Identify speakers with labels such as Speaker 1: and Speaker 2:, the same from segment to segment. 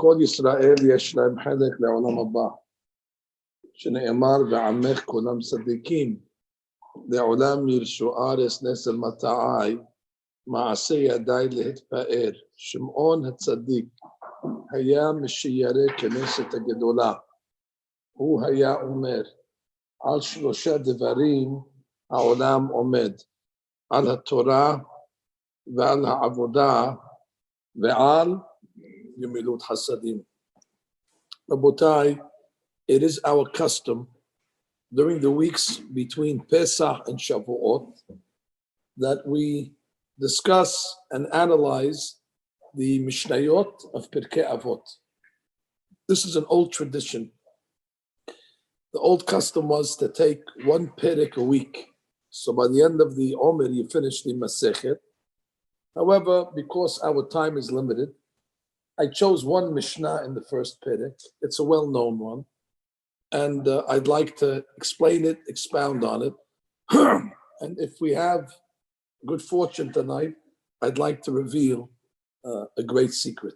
Speaker 1: כל ישראל יש להם חלק לעולם הבא, שנאמר ועמך כולם צדיקים, לעולם ירשו ארץ נס מטעי, מעשה ידי להתפאר. שמעון הצדיק היה משיירי כנסת הגדולה, הוא היה אומר, על 3 דברים העולם עומד, על התורה ועל העבודה ועל גמילות חסדים. Rabotai, it is our custom during the weeks between Pesach and Shavuot that we discuss and analyze the Mishnayot of Pirkei Avot. This is an old tradition. The old custom was to take 1 Perek a week. So by the end of the Omer, you finish the Masechet. However, because our time is limited, I chose 1 Mishnah in the first Perek. It's a well-known one. And I'd like to explain it, expound on it. And if we have good fortune tonight, I'd like to reveal a great secret.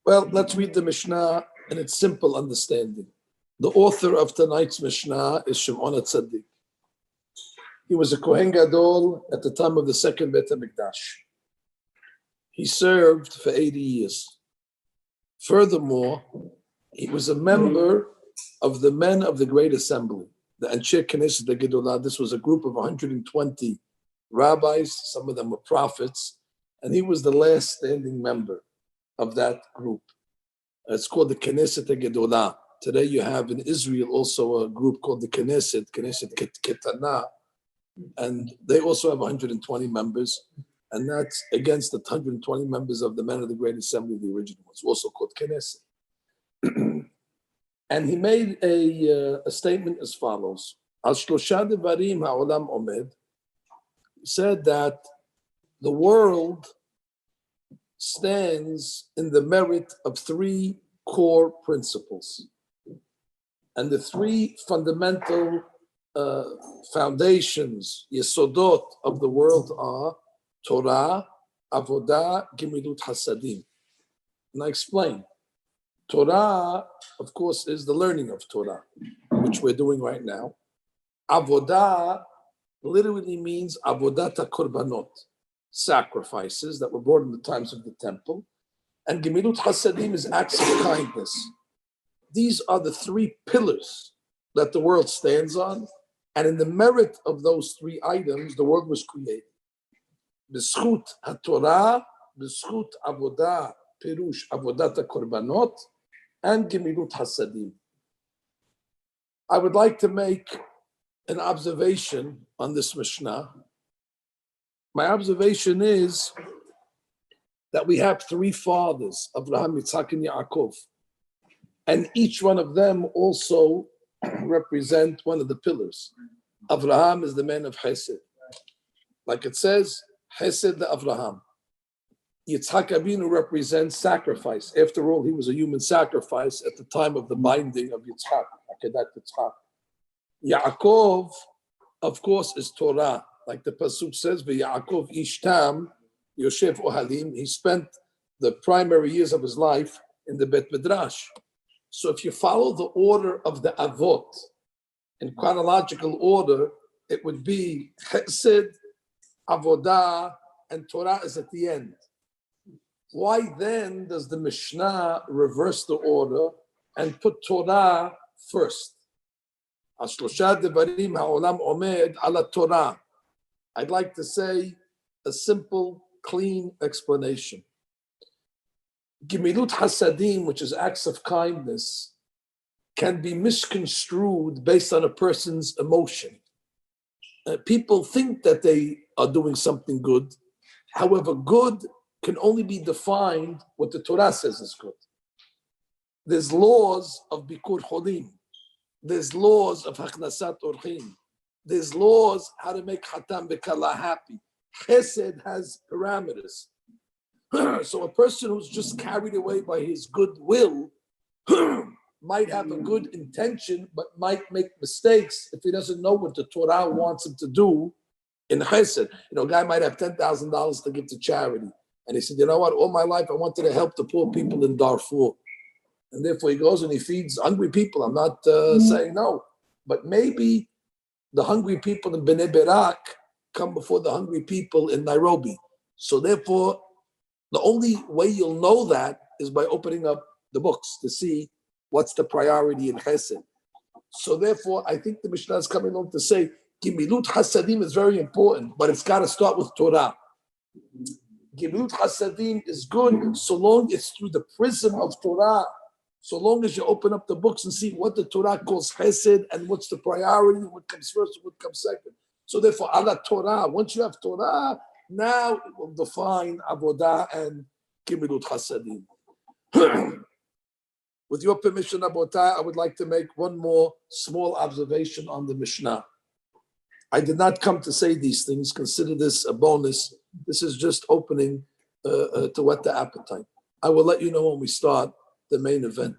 Speaker 1: Well, let's read the Mishnah in its simple understanding. The author of tonight's Mishnah is Shimon HaTzadik. He was a Kohen Gadol at the time of the second Beit HaMikdash. He served for 80 years. Furthermore, he was a member of the men of the Great Assembly, the Anshe Knesset Gedolah. This was a group of 120 rabbis, some of them were prophets, and he was the last standing member of that group. It's called the Knesset Gedolah. Today you have in Israel also a group called the Knesset Ketana, and they also have 120 members, and that's against the 120 members of the men of the Great Assembly, the original ones, also called Knesset. And he made a statement as follows. Al shlosha devarim ha'olam omed. He said that the world stands in the merit of 3 core principles. And the 3 fundamental foundations, yesodot of the world are Torah, Avodah, Gemilut Hasadim. And I explain. Torah, of course, is the learning of Torah, which we're doing right now. Avodah literally means Avodat HaKorbanot, sacrifices that were brought in the times of the temple. And Gemilut Hasadim is acts of kindness. These are the 3 pillars that the world stands on. And in the merit of those 3 items, the world was created. B'schut HaTorah, B'schut Avodah, Pirush Avodat HaKorbanot, and Gemilut Hasadim. I would like to make an observation on this Mishnah. My observation is that we have 3 fathers, Abraham, Yitzhak, and Yaakov. And each one of them also represent one of the pillars. Abraham is the man of Chesed. Like it says, Chesed the Abraham. Yitzhak Avinu represents sacrifice. After all, he was a human sacrifice at the time of the binding of Yitzhak, Akedat Yitzhak. Yaakov, of course, is Torah. Like the Pasuk says, V'Yaakov Ishtam, Yosef Ohalim. He spent the primary years of his life in the Bet Midrash. So if you follow the order of the Avot, in chronological order, it would be Chesed, Avodah, and Torah is at the end. Why then does the Mishnah reverse the order and put Torah first? Ashlosha devarim ha'olam omed ala Torah. I'd like to say a simple, clean explanation. Gemilut Hasadim, which is acts of kindness, can be misconstrued based on a person's emotion. People think that they are doing something good. However, good can only be defined what the Torah says is good. There's laws of Bikur Cholim. There's laws of Haknasat Orchim. There's laws how to make Hatam Bekala happy. Chesed has parameters. So a person who's just carried away by his goodwill might have a good intention, but might make mistakes if he doesn't know what the Torah wants him to do in Chesed. A guy might have $10,000 to give to charity. And he said, you know what? All my life I wanted to help the poor people in Darfur. And therefore he goes and he feeds hungry people. I'm not saying no. But maybe the hungry people in Bnei Barak come before the hungry people in Nairobi. So therefore, the only way you'll know that is by opening up the books to see what's the priority in Chesed. So therefore, I think the Mishnah is coming along to say, Gimilut Hasadim is very important, but it's got to start with Torah. Gimilut Hasadim is good so long it's through the prism of Torah. So long as you open up the books and see what the Torah calls Chesed and what's the priority, what comes first and what comes second. So therefore, ala Torah, once you have Torah, now it will define Avodah and Gimilut Hasadim. With your permission, Abotai, I would like to make one more small observation on the Mishnah. I did not come to say these things. Consider this a bonus. This is just opening to whet the appetite. I will let you know when we start the main event.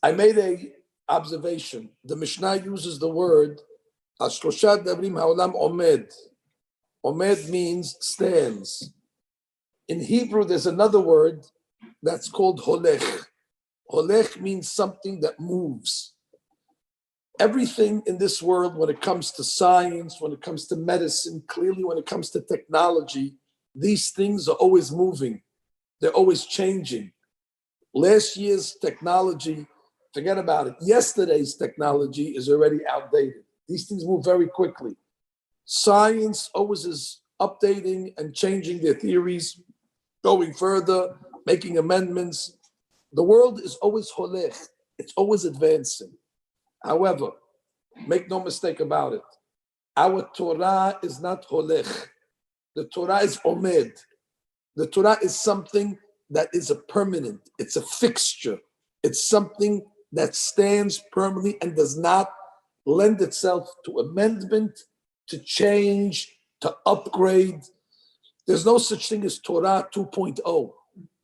Speaker 1: I made a observation. The Mishnah uses the word Ashloshat Dabrim Haolam Omed. Omed means stands. In Hebrew, there's another word that's called holech. Holech means something that moves. Everything in this world, when it comes to science, when it comes to medicine, clearly when it comes to technology, these things are always moving. They're always changing. Last year's technology, forget about it. Yesterday's technology is already outdated. These things move very quickly. Science always is updating and changing their theories, going further, making amendments. The world is always holech. It's always advancing. However, make no mistake about it. Our Torah is not holech. The Torah is omed. The Torah is something that is a permanent. It's a fixture. It's something that stands permanently and does not lend itself to amendment, to change, to upgrade. There's no such thing as Torah 2.0.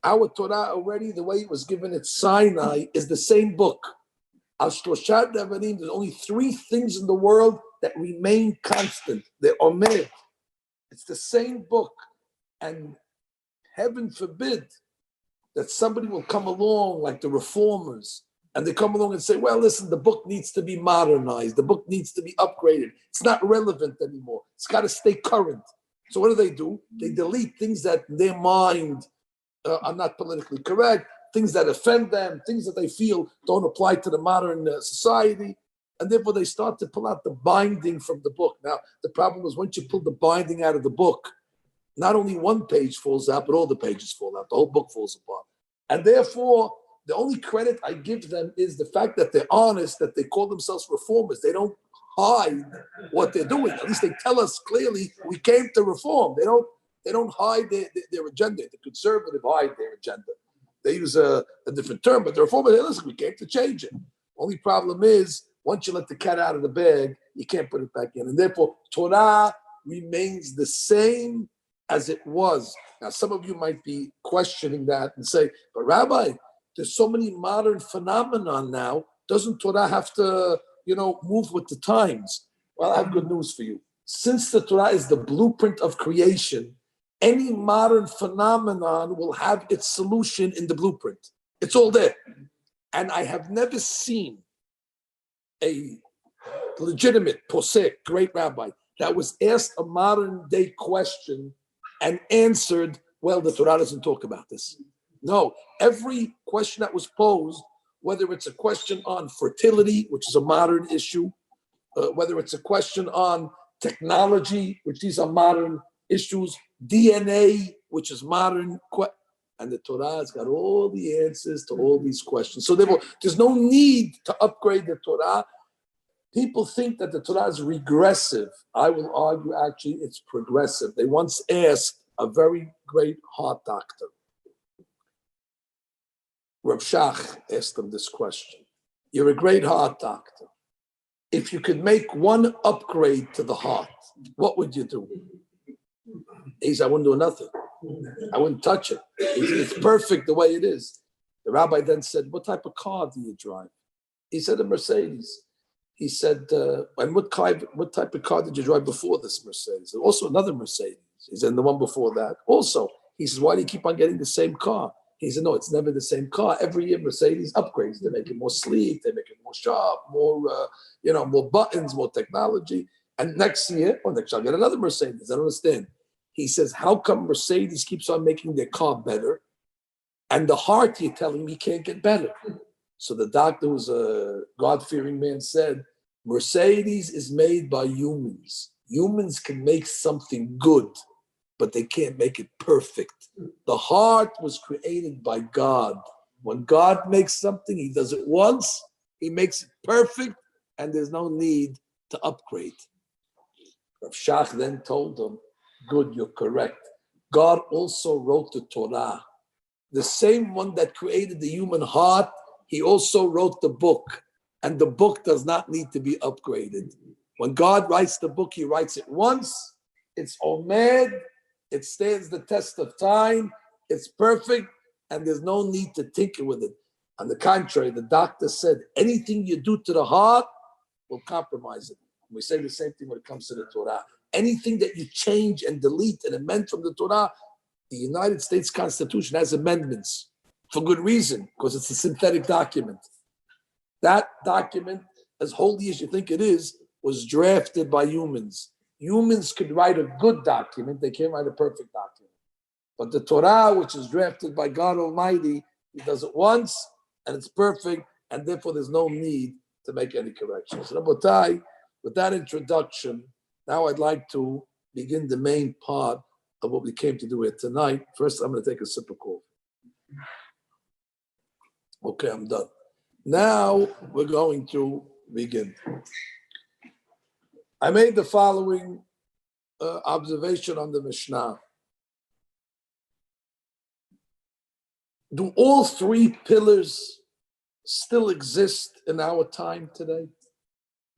Speaker 1: Our Torah already, the way it was given at Sinai, is the same book. Al-Shloshat Devarim, there's only three things in the world that remain constant. They're omed. It's the same book. And heaven forbid that somebody will come along like the reformers, and they come along and say, well, listen, the book needs to be modernized. The book needs to be upgraded. It's not relevant anymore. It's got to stay current. So what do? They delete things that in their mind are not politically correct, things that offend them, things that they feel don't apply to the modern society. And therefore they start to pull out the binding from the book. Now, the problem is once you pull the binding out of the book, not only one page falls out, but all the pages fall out. The whole book falls apart. And therefore, the only credit I give them is the fact that they're honest, that they call themselves reformers. They don't hide what they're doing. At least they tell us clearly, we came to reform. They don't hide their agenda. The conservative hide their agenda. They use a different term, but the reformers, hey, listen, we came to change it. Only problem is, once you let the cat out of the bag, you can't put it back in. And therefore, Torah remains the same as it was. Now, some of you might be questioning that and say, but Rabbi, there's so many modern phenomenon now. Doesn't Torah have to, move with the times? Well, I have good news for you. Since the Torah is the blueprint of creation, any modern phenomenon will have its solution in the blueprint. It's all there. And I have never seen a legitimate, posek, great rabbi that was asked a modern day question and answered, well, the Torah doesn't talk about this. No, every question that was posed, whether it's a question on fertility, which is a modern issue, whether it's a question on technology, which these are modern issues, DNA, which is modern, and the Torah has got all the answers to all these questions. So therefore, there's no need to upgrade the Torah. People think that the Torah is regressive. I will argue, actually, it's progressive. They once asked a very great heart doctor, Reb Shach, asked him this question. You're a great heart doctor. If you could make one upgrade to the heart, what would you do? He said, I wouldn't do nothing. I wouldn't touch it. It's perfect the way it is. The rabbi then said, what type of car do you drive? He said, a Mercedes. he said, and what type of car did you drive before this Mercedes? And also another Mercedes. He said, and the one before that. Also, he says, why do you keep on getting the same car? He said, no, it's never the same car. Every year, Mercedes upgrades. They make it more sleek. They make it more sharp, more, more buttons, more technology. And next year, next year, I'll get another Mercedes. I don't understand. He says, how come Mercedes keeps on making their car better? And the heart, you're telling me, can't get better. So the doctor, who's a God-fearing man, said, Mercedes is made by humans. Humans can make something good, but they can't make it perfect. The heart was created by God. When God makes something, he does it once, he makes it perfect, and there's no need to upgrade. Rav Shach then told him, good, you're correct. God also wrote the Torah. The same one that created the human heart, he also wrote the book. And the book does not need to be upgraded. When God writes the book, he writes it once, it's omed, it stands the test of time, it's perfect, and there's no need to tinker with it. On the contrary, the doctor said, anything you do to the heart will compromise it. We say the same thing when it comes to the Torah. Anything that you change and delete and amend from the Torah, the United States Constitution has amendments for good reason, because it's a synthetic document. That document, as holy as you think it is, was drafted by humans. Humans could write a good document, they can't write a perfect document. But the Torah, which is drafted by God Almighty, he does it once, and it's perfect, and therefore there's no need to make any corrections. So, Rabotai, with that introduction, now I'd like to begin the main part of what we came to do here tonight. First, I'm going to take a sip of coffee. Okay, I'm done. Now we're going to begin. I made the following observation on the Mishnah. Do all three pillars still exist in our time today?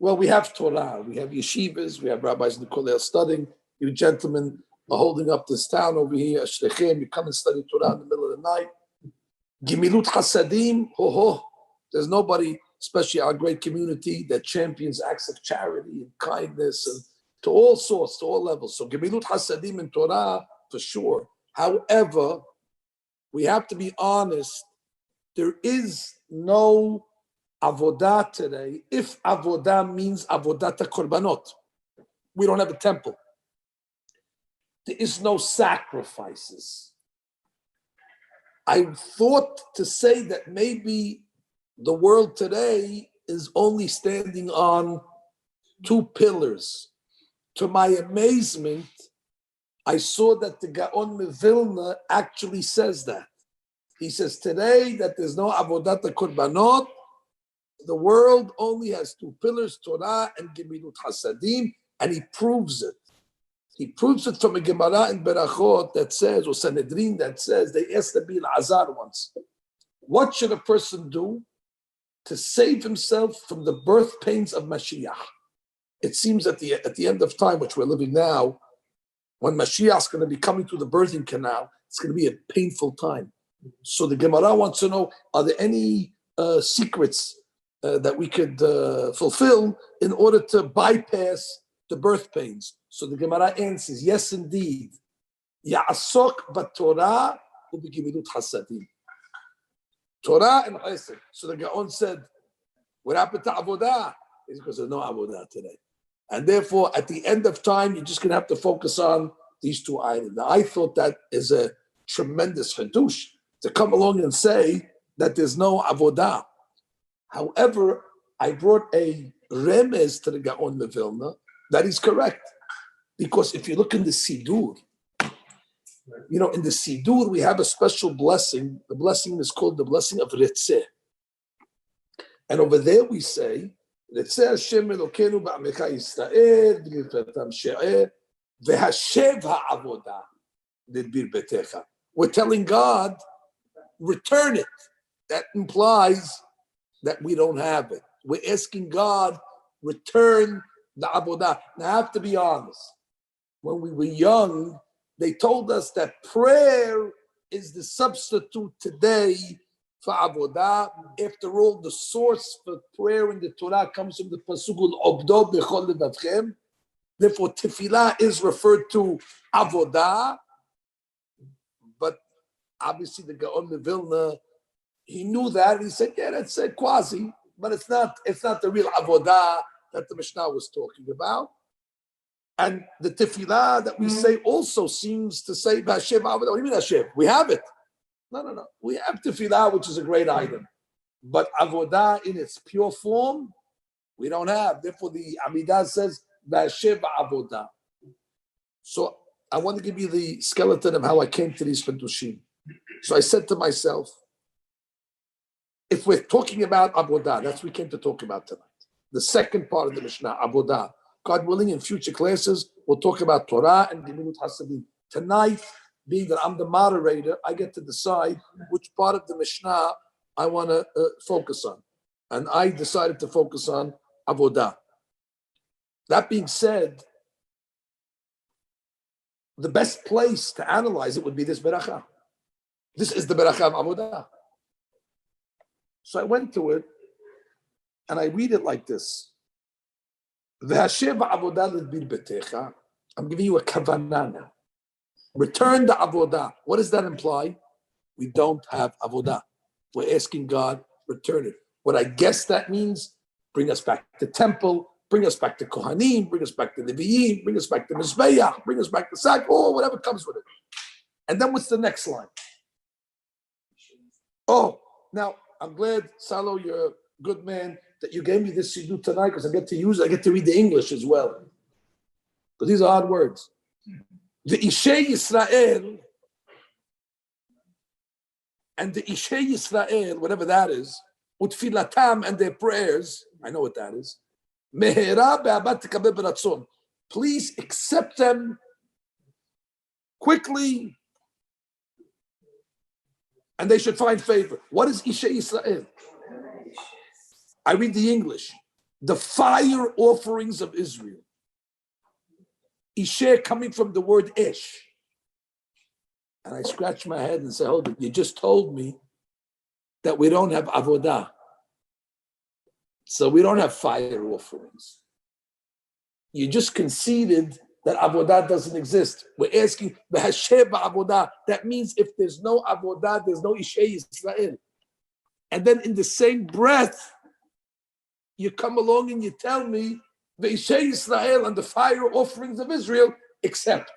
Speaker 1: Well, we have Torah, we have yeshivas, we have rabbis in the kollel studying. You gentlemen are holding up this town over here, Ashlechem, you come and study Torah in the middle of the night. Gimilut Hasadim, there's nobody, especially our great community, that champions acts of charity and kindness and to all sorts, to all levels. So Gimilut Hasadim in Torah, for sure. However, we have to be honest, there is no avodah today, if avodah means avodat korbanot. We don't have a temple. There is no sacrifices. I thought to say that maybe the world today is only standing on two pillars. To my amazement, I saw that the Gaon Vilna actually says that. He says today that there's no avodat korbanot. The world only has two pillars, Torah and Gemilut Hasadim, and he proves it. He proves it from a Gemara in Berachot that says, or Sanhedrin that says, they asked Rabbi Azar once, what should a person do to save himself from the birth pains of Mashiach? It seems at the end of time, which we're living now, when Mashiach is going to be coming through the birthing canal, it's going to be a painful time. So the Gemara wants to know, are there any secrets that we could fulfill in order to bypass the birth pains? So the Gemara answers, yes, indeed. Ya'asok b'Torah u'b'gimilut hasadim. Torah and Chesed. So the Gaon said, what happened to Avodah? It's because there's no Avodah today. And therefore, at the end of time, you're just going to have to focus on these two items. Now, I thought that is a tremendous hadush to come along and say that there's no Avodah. However, I brought a remez to the Gaon of Vilna that is correct. Because if you look in the Sidur, in the Sidur, we have a special blessing. The blessing is called the blessing of Ritzeh. And over there we say, Ritzeh Hashem Elokeinu ba'amecha Yisrael, v'yirtatam she'eh, v'hashev ha'avodah lidbir betecha. We're telling God, return it. That implies that we don't have it. We're asking God, return the avodah. Now, I have to be honest. When we were young, they told us that prayer is the substitute today for avodah. After all, the source for prayer in the Torah comes from the pasuk Obdo bechol levavchem. Therefore, tefillah is referred to avodah, but obviously the Gaon of Vilna, he knew that. He said, "Yeah, that's a quasi, but it's not the real avodah that the Mishnah was talking about." And the tefillah that we say also seems to say Hashem avodah. What do you mean Hashem? We have it. No. We have tefillah, which is a great item, but avodah in its pure form, we don't have. Therefore, the Amidah says Hashem avodah. So I want to give you the skeleton of how I came to these Pedushim. So I said to myself, if we're talking about avodah, that's what we came to talk about tonight. The second part of the Mishnah, avodah. God willing, in future classes, we'll talk about Torah and Gemilut Hasadim. Tonight, being that I'm the moderator, I get to decide which part of the Mishnah I want to focus on. And I decided to focus on avodah. That being said, the best place to analyze it would be this beracha. This is the beracha of avodah. So I went to it, and I read it like this. I'm giving you a kavanah now. Return the avodah. What does that imply? We don't have avodah. We're asking God, return it. What I guess that means, bring us back to temple, bring us back to Kohanim, bring us back to Leviim, bring us back to Mizbeach, bring us back to Sak, or whatever comes with it. And then what's the next line? Oh, now I'm glad, Salo, you're a good man, that you gave me this siddur tonight because I get to use it. I get to read the English as well. Because these are hard words. The Ishei Yisrael and the Ishei Yisrael, whatever that is, utfilatam and their prayers, I know what that is. Mehera be'abat tekabel b'ratzon. Please accept them quickly, and they should find favor. What is Ishei Yisrael? I read the English. The fire offerings of Israel. Isher coming from the word ish. And I scratch my head and say, hold it, you just told me that we don't have avodah. So we don't have fire offerings. You just conceded that avodah doesn't exist. We're asking, avodah. That means if there's no avodah, there's no Isher Yisrael. And then in the same breath, you come along and you tell me the Isher Yisrael and the fire offerings of Israel, except.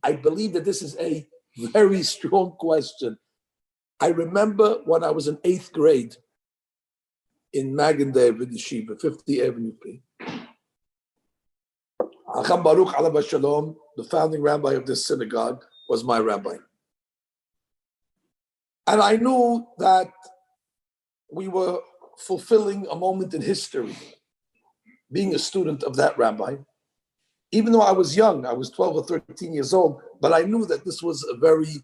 Speaker 1: I believe that this is a very strong question. I remember when I was in 8th grade in Magen David Yeshiva, 50th Avenue P. Acham Baruch Alav Shalom, the founding rabbi of this synagogue, was my rabbi. And I knew that we were fulfilling a moment in history, being a student of that rabbi. Even though I was young, I was 12 or 13 years old, but I knew that this was a very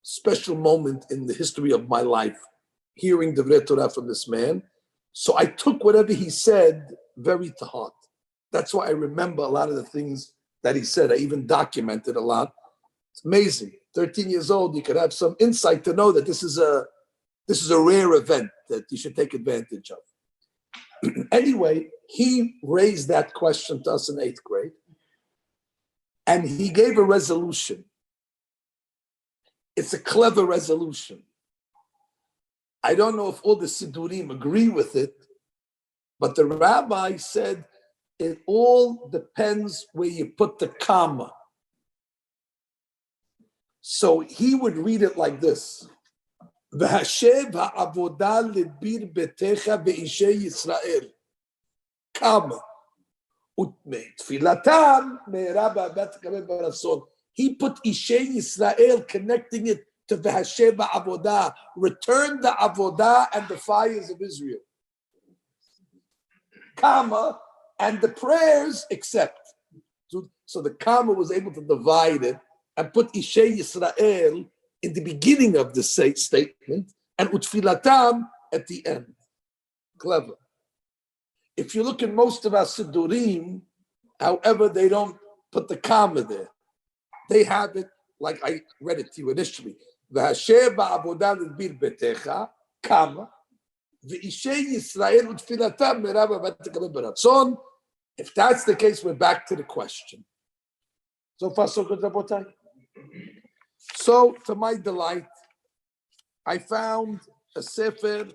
Speaker 1: special moment in the history of my life, hearing Divrei Torah from this man. So I took whatever he said very to heart. That's why I remember a lot of the things that he said. I even documented a lot. It's amazing. 13 years old, you could have some insight to know that this is a rare event that you should take advantage of. Anyway, he raised that question to us in 8th grade, and he gave a resolution. It's a clever resolution. I don't know if all the Siddurim agree with it, but the rabbi said it all depends where you put the comma. So he would read it like this. V'hashev ha'avodah lebir betecha ve'ishei Yisrael. Comma. Utme'tfilatam me'era ba'abat kabel b'ratzon. He put Ishei Yisrael, connecting it to V'hashev ha'avodah. Return the avodah and the fires of Israel. Comma. And the prayers except. So the comma was able to divide it and put Ishei Yisrael in the beginning of the statement and utfilatam at the end. Clever. If you look at most of our Siddurim, however, they don't put the comma there. They have it like I read it to you initially. והשב בעבודה לדביר ביתך, כמה, ואישי ישראל ותפילתם מרב הבא תקבל ברצון. If that's the case, we're back to the question. So far, so good, Rabotai. So, to my delight, I found a sefer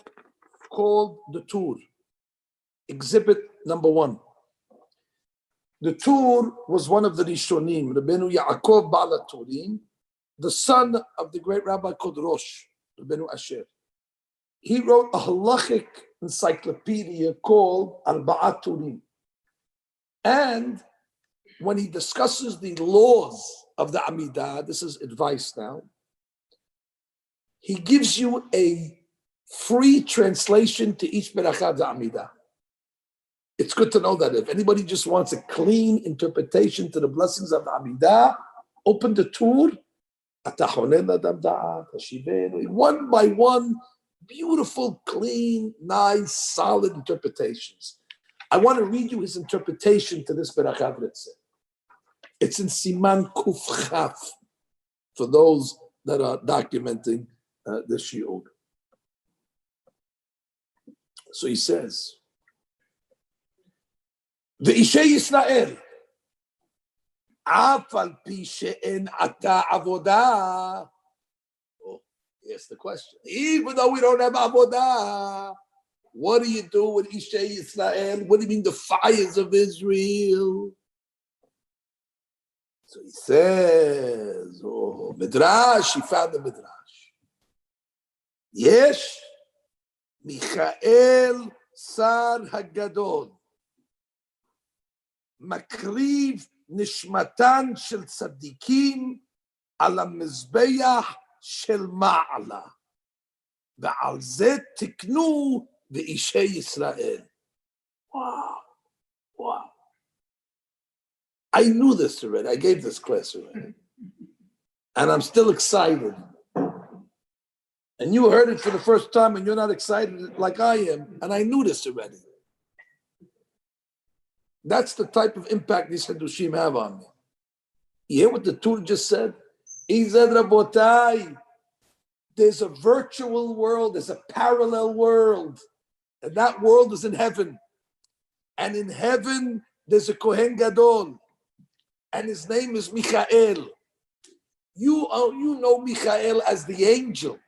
Speaker 1: called The Tour, exhibit number 1. The Tour was one of the Rishonim, Rabbeinu Yaakov Baal HaTurim, the son of the great Rabbi called Rosh, Rabbeinu Asher. He wrote a halachic encyclopedia called Arba'at Turim. And when he discusses the laws of the Amidah, this is advice now, he gives you a free translation to each Berachah of the Amidah. It's good to know that if anybody just wants a clean interpretation to the blessings of the Amidah, open the Tur, one by one, beautiful, clean, nice, solid interpretations. I want to read you his interpretation to this Berachah Ritzeh. It's in Siman Kuf Chaf for those that are documenting the shiur. So he says, Ve'ishei Yisrael, Af al pi she'en ata avodah. Oh, here's the question. Even though we don't have avodah, what do you do with Ishei Yisrael? What do you mean the fires of Israel? So he says, oh, Midrash, he found the Midrash. Yesh, Michael Sar Hagadol, Makriv Nishmatan Shel Tzadikim Ala Mizbeach Shel Ma'ala. Ve'al zeh tiknu ve'ishei Yisrael. Wow, wow. I knew this already. I gave this class already. And I'm still excited. And you heard it for the first time and you're not excited like I am. And I knew this already. That's the type of impact these Hadushim have on me. You hear what the Tur just said? He said, Rabotai, there's a virtual world, there's a parallel world. And that world is in heaven. And in heaven, there's a Kohen Gadol. And his name is Michael. You know Michael as the angel.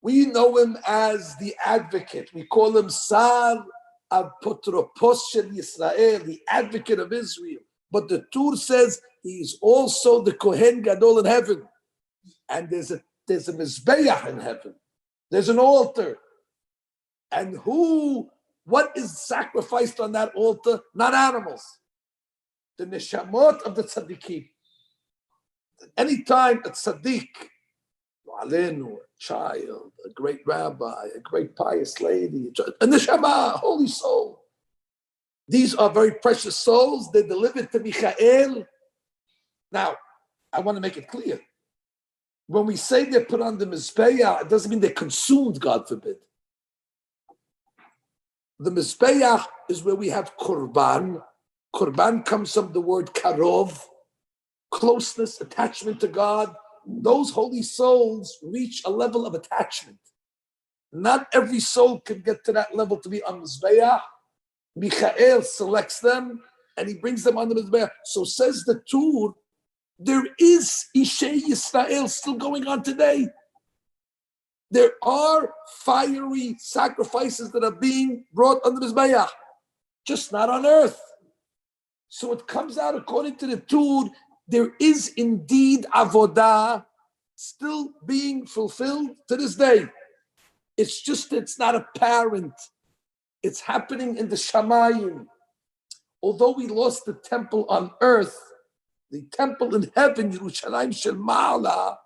Speaker 1: We know him as the advocate. We call him Sar Apotropos Shel Yisrael, the advocate of Israel. But the Tur says he's also the Kohen Gadol in heaven. And there's a Mizbeach in heaven. There's an altar. And what is sacrificed on that altar? Not animals. The neshamot of the tzaddikim. Anytime a tzaddik, a child, a great rabbi, a great pious lady, a neshama, a holy soul. These are very precious souls. They're delivered to Michael. Now, I want to make it clear. When we say they're put on the Mizbeach, it doesn't mean they're consumed, God forbid. The Mizbeach is where we have Korban. Korban comes from the word karov, closeness, attachment to God. Those holy souls reach a level of attachment. Not every soul can get to that level to be on Mizbeach. Michael selects them and he brings them on the Mizbeach. So says the Tur, there is Ishei Yisrael still going on today. There are fiery sacrifices that are being brought on the Mizbeach, just not on earth. So it comes out, according to the Tur, there is indeed avodah still being fulfilled to this day. It's just, it's not apparent. It's happening in the Shamayim. Although we lost the temple on earth, the temple in heaven, Yerushalayim Shel Ma'ala,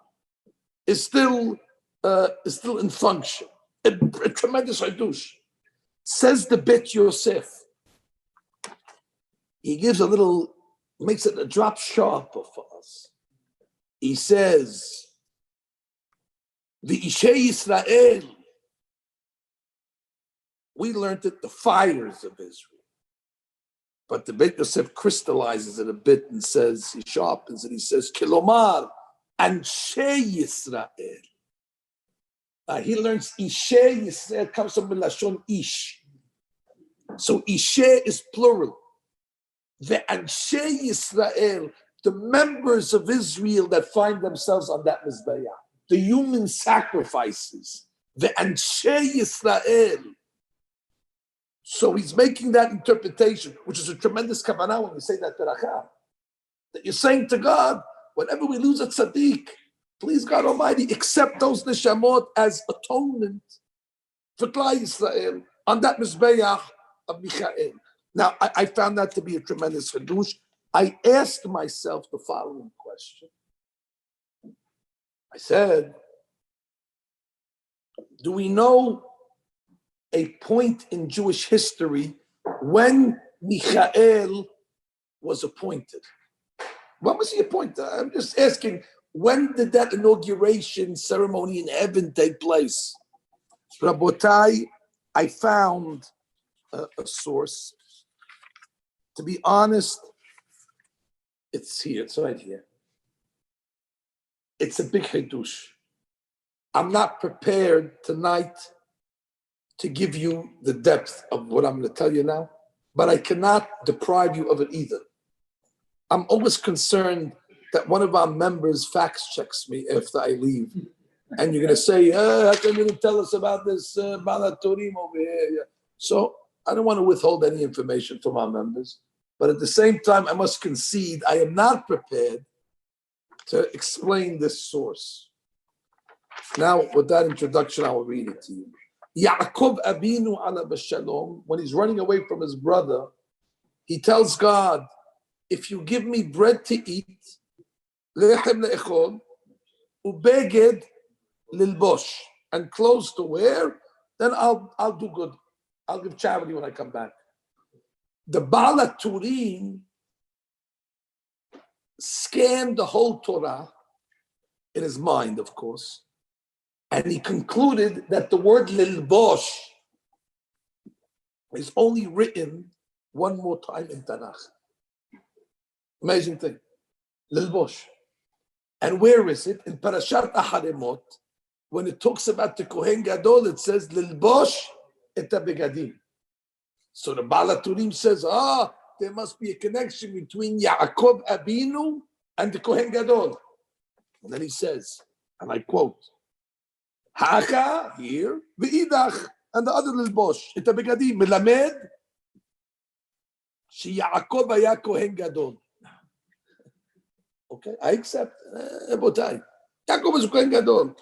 Speaker 1: is still in function. A tremendous hadush. Says the Bet Yosef. He gives makes it a drop sharper for us. He says, the Ishei Yisrael, we learned it, the fires of Israel. But the Bet Yosef crystallizes it a bit and says, he sharpens it, he says, Kilomar, Anshe Yisrael. He learns Ishe Yisrael comes from Lashon Ish. So Ishe is plural. The Anshe Yisrael, the members of Israel that find themselves on that Mizbeah, the human sacrifices, the Anshe Yisrael. So he's making that interpretation, which is a tremendous kavanah when you say that beracha. That you're saying to God, whenever we lose a tzaddik, please God Almighty, accept those neshamot as atonement for Klal Yisrael on that Mizbeach of Michael. Now, I found that to be a tremendous hadush. I asked myself the following question. I said, do we know a point in Jewish history when Michael was appointed? When was he appointed? I'm just asking, when did that inauguration ceremony in heaven take place? Rabotai, I found a source. To be honest, it's here, it's right here. It's a big hadush. I'm not prepared tonight to give you the depth of what I'm going to tell you now, but I cannot deprive you of it either. I'm always concerned that one of our members fact checks me after I leave. And you're going to say, how come you didn't tell us about this Balaturim over here? So I don't want to withhold any information from our members. But at the same time, I must concede I am not prepared to explain this source. Now, with that introduction, I will read it to you. Yaakov Abinu ala b'shalom, when he's running away from his brother, he tells God, if you give me bread to eat, lechem le'echol, ubeged lilbosh, and clothes to wear, then I'll do good. I'll give charity when I come back. The Baal HaTurim scanned the whole Torah in his mind, of course, and he concluded that the word lilbosh is only written one more time in Tanakh. Amazing thing. Lilbosh. And where is it? In Parashat Aharon, when it talks about the Kohen Gadol, it says lilbosh et begadim. So the Baal HaTurim says, there must be a connection between Yaakov Abinu and the Kohen Gadol. And then he says, and I quote, Haka, here, v'idach, and the other lilbosh, et begadim, melamed, she Yaakov haya Kohen Gadol. Okay, I accept. Yaakov is a Kohen Gadol.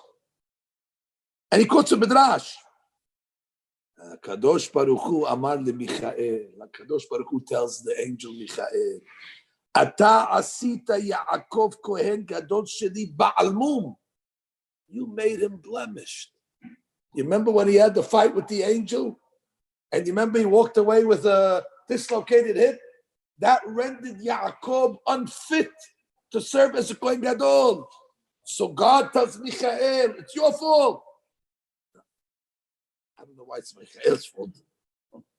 Speaker 1: And he quotes a Midrash. Kadosh Baruch Hu Amar leMichael. Kadosh Baruch Hu tells the angel Michael, Ata asita Yaakov Kohen Gadol sheli ba'almum. You made him blemished. You remember when he had the fight with the angel? And you remember he walked away with a dislocated hip? That rendered Yaakov unfit to serve as a Kohen Gadol. So God tells Michael, it's your fault. I don't know why it's Michael's fault.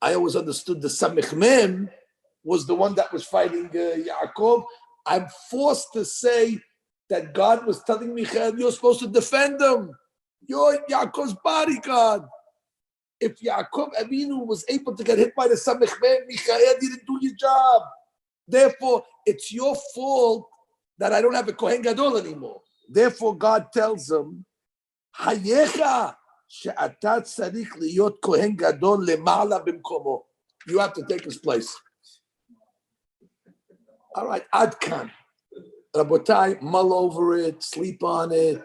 Speaker 1: I always understood the Samech Mem was the one that was fighting Yaakov. I'm forced to say that God was telling Michael, you're supposed to defend him. You're Yaakov's bodyguard. If Yaakov Avinu was able to get hit by the Samech Mem, Michael didn't do your job. Therefore, it's your fault that I don't have a Kohen Gadol anymore. Therefore, God tells him, Hayecha. You have to take his place. All right, Ad Kan. Rabotai, mull over it, sleep on it,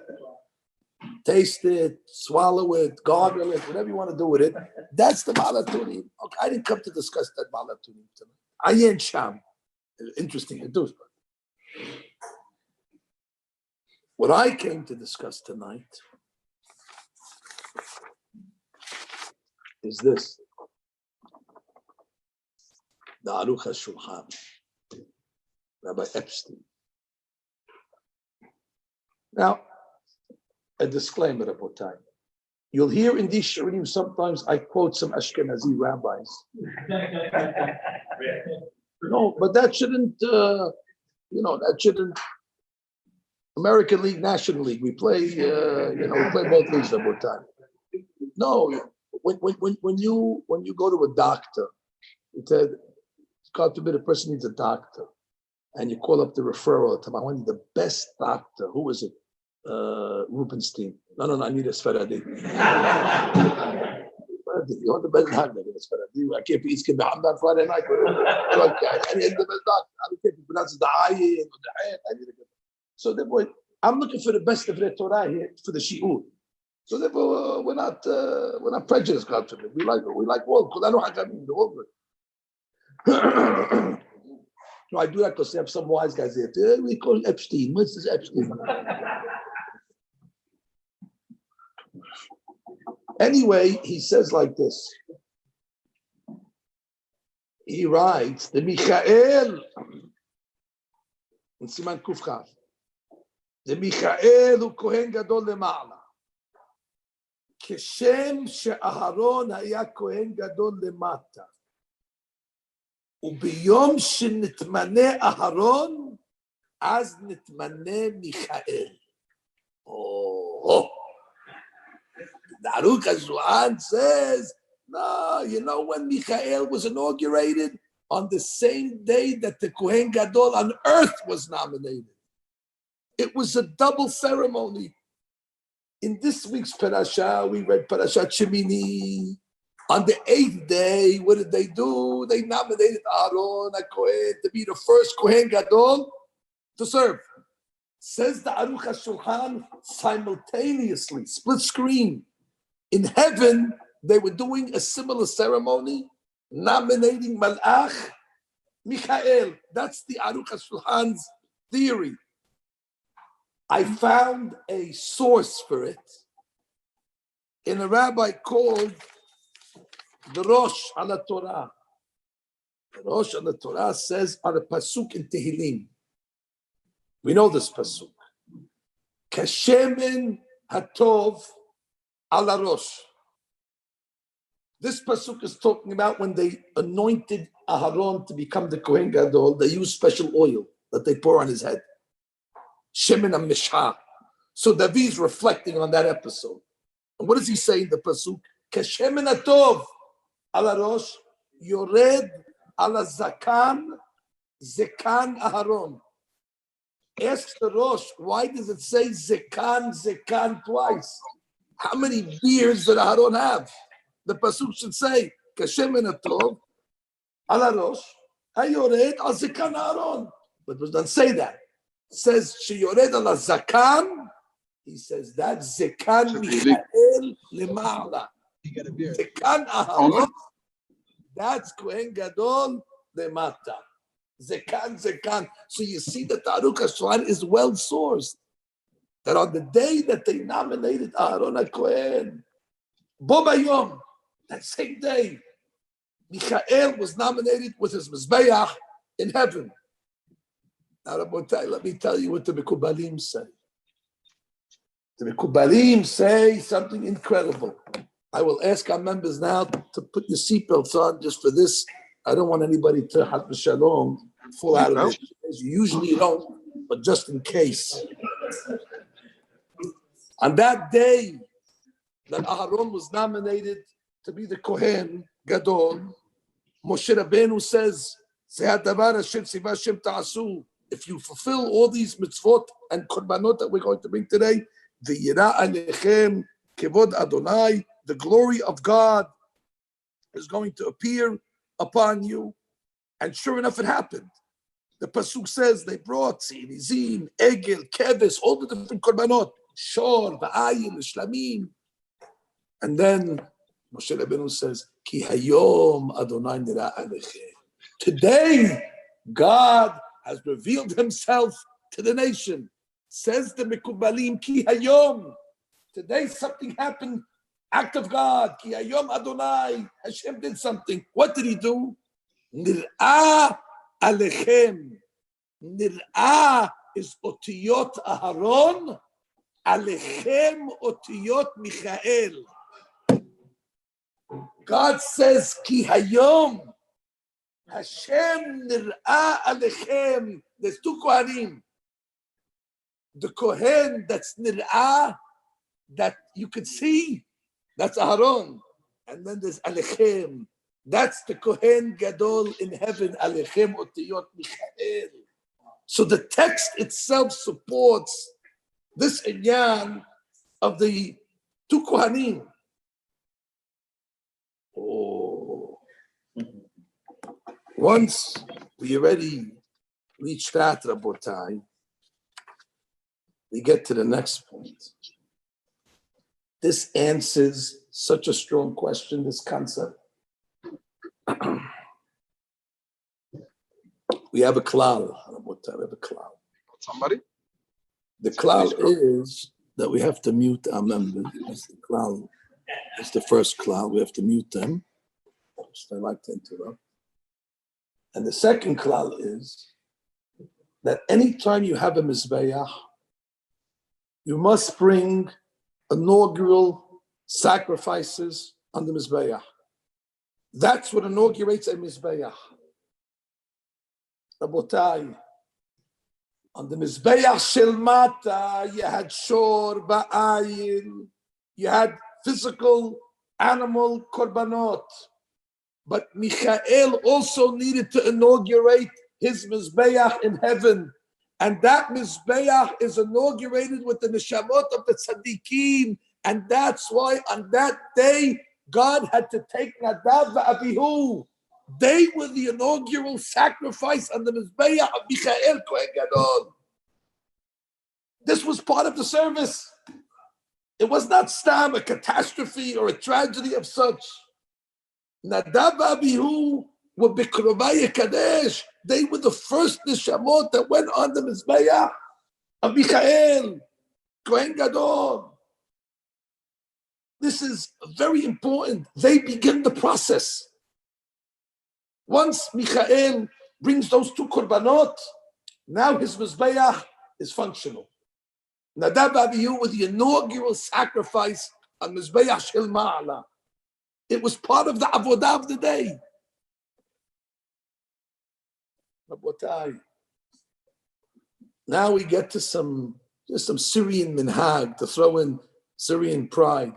Speaker 1: taste it, swallow it, gargle it, whatever you want to do with it. That's the Baal HaTurim. Okay, I didn't come to discuss that Baal HaTurim tonight. Ayin Sham. Interesting. It does. What I came to discuss tonight is this. The Aruch HaShulchan, Rabbi Epstein. Now, a disclaimer about time. You'll hear in these shiurim sometimes I quote some Ashkenazi rabbis. No, but that shouldn't, that shouldn't American League, National League. We play, we play both leagues at one time. No, when you go to a doctor, it said, God forbid, a person needs a doctor, and you call up the referral. I want the best doctor. Who is it? Rubenstein. No, I need a Sfaradi. You want the best doctor? I can't be East on Friday night. I need the best doctor. I don't care if he pronounces the I and the hand. I need a good. So therefore, I'm looking for the best of the Torah here for the Shi'ur. So therefore, we're not prejudiced, God forbid. We like all. I know how to do all good. No, I do that because they have some wise guys there. We call it Epstein. What's this Epstein? Anyway, he says like this. He writes, the Michael, in Siman Kufchav, the Michael הוא כהן גדול למעלה. כשם שאהרון היה כהן גדול למטה. וביום שנתמנה אהרון, אז נתמנה מיכאל. The Aruch HaShulchan says, no, when Michael was inaugurated, on the same day that the Kohen Gadol on earth was nominated. It was a double ceremony. In this week's parasha, we read Parashat Shemini. On the 8th day, what did they do? They nominated Aharon HaKohen to be the first Kohen Gadol to serve. Says the Aruch HaShulchan, simultaneously, split screen. In heaven, they were doing a similar ceremony, nominating Malach Michael. That's the Aruch HaShulchan's theory. I found a source for it in a rabbi called the Rosh on the Torah. The Rosh on the Torah says on a pasuk in Tehillim. We know this pasuk. Kashemen hatov ala rosh. This pasuk is talking about when they anointed Aharon to become the Kohen Gadol. They used special oil that they pour on his head. Shemen HaMishha. So David is reflecting on that episode. And what does he say in the pasuk? Kashemen hatov ala rosh yored ala zakan zekan Aharon. Ask the Rosh, why does it say zekan twice? How many beards did Aharon have? The pasuk should say kashemen hatov ala rosh hayored al zekan Aharon. But it doesn't say that. It says sheyored ala zakan. He says that zekan Michael lema'ala. Zekan Aharon. That's Kohen Gadol lemata. Zekan. So you see that the Aruch HaShulchan is well sourced. That on the day that they nominated Aharon HaKohen, Bo Bayom, that same day, Michael was nominated with his Mizbeach in heaven. Now, Rabotai, let me tell you what the Mekubalim say. The Mekubalim say something incredible. I will ask our members now to put your seatbelts on just for this. I don't want anybody to have shalom fall out of it. Usually you don't, but just in case. On that day that Aharon was nominated to be the Kohen Gadol, Moshe Rabbeinu says, if you fulfill all these mitzvot and korbanot that we're going to bring today, the Yira Alechem Kevod Adonai, the glory of God is going to appear upon you. And sure enough, it happened. The pasuk says they brought Tzimim, Egel, Keves, all the different korbanot, Shor, Va'ayin, Shlamim. And then Moshe Rabbeinu says, Ki hayom Adonai nira alechem. Today, God has revealed himself to the nation. Says the Mekubalim, Ki hayom. Today something happened, act of God. Ki hayom Adonai. Hashem did something. What did he do? Nir'ah alechem. Nir'ah is otiyot Aharon. Alechem otiyot Michael. God says, Ki hayom. Hashem nir'ah alechem. There's two Kohanim. the Kohen that's nir'ah, that you could see, that's Aharon. And then there's Alechem. That's the Kohen Gadol in heaven, Alechem Otiyot Michael. So the text itself supports this inyan of the two Kohanim. Oh. Once we already reach that, Rabotai, we get to the next point. This answers such a strong question, this concept. We have a klal, Rabotai, we have a klal.
Speaker 2: Somebody?
Speaker 1: The klal is that we have to mute our members. That's the klal. That's the first klal. We have to mute them. I like to interrupt. And the second klal is that anytime you have a mizbeach, you must bring inaugural sacrifices on the mizbeach. That's what inaugurates a mizbeach. Rabotai, on the mizbeach shel mata, you had shor ba'ayin, you had physical animal korbanot. But Michael also needed to inaugurate his Mizbeach in heaven. And that Mizbeach is inaugurated with the Neshamot of the Tzaddikim. And that's why on that day, God had to take Nadav v'Avihu. They were the inaugural sacrifice on the Mizbeach of Michael Kohen Gadol. This was part of the service. It was not stam, a catastrophe or a tragedy of such. Nadav Abihu were Bikrovaya Kadesh. They were the first Neshamot that went on the Mizbeach of Michael, Kohen Gadol. This is very important. They begin the process. Once Michael brings those two korbanot, now his Mizbeach is functional. Nadav Abihu with the inaugural sacrifice on Mizbeach Shel Ma'ala. It was part of the avodah of the day. Now we get to some Syrian minhag, to throw in Syrian pride.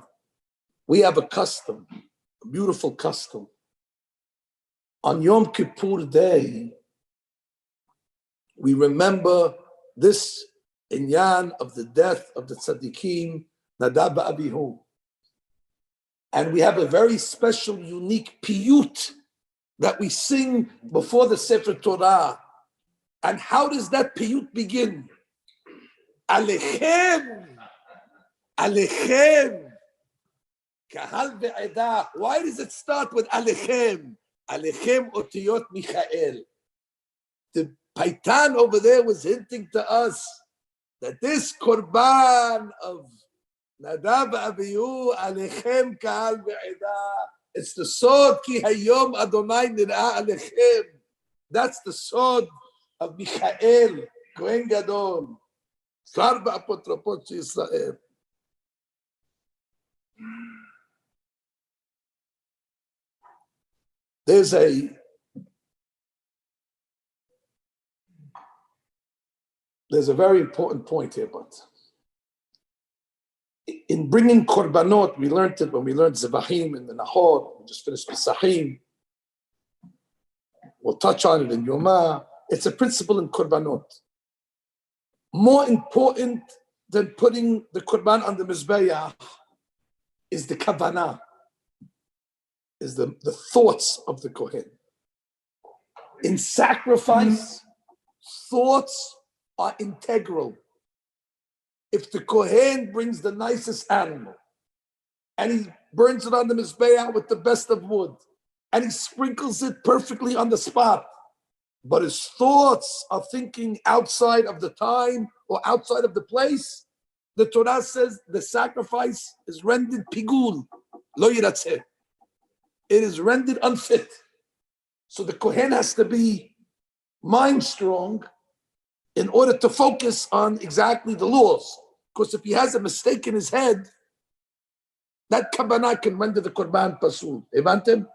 Speaker 1: We have a custom, a beautiful custom. On Yom Kippur Day, we remember this inyan of the death of the tzaddikim, Nadav Abihu. And we have a very special, unique piyut that we sing before the Sefer Torah. And how does that piyut begin? Alechem, Alechem, Kahal ve'edah. Why does it start with Alechem? Alechem otiyot Michael. The Paitan over there was hinting to us that this korban of Nadav Abihu Alechem Kahal ve'edah. It's the sword ki hayom Adonai nir'ah Alechem. That's the sword of Michael, Kohen Gadol, Sar ba'apotropot Yisrael. There's a very important point here, but in bringing korbanot, we learned it when we learned Zevahim in the Nahor. We just finished Pesachim. We'll touch on it in Yomah. It's a principle in korbanot. More important than putting the korban on the mizbeach is the kavanah, is the thoughts of the kohen. In sacrifice, thoughts are integral. If the kohen brings the nicest animal and he burns it on the mizbeach with the best of wood and he sprinkles it perfectly on the spot, but his thoughts are thinking outside of the time or outside of the place, the Torah says the sacrifice is rendered pigul, lo yiratzeh. It is rendered unfit. So the kohen has to be mind strong in order to focus on exactly the laws. Because if he has a mistake in his head, that kavanah can render the korban pasul. Evantem?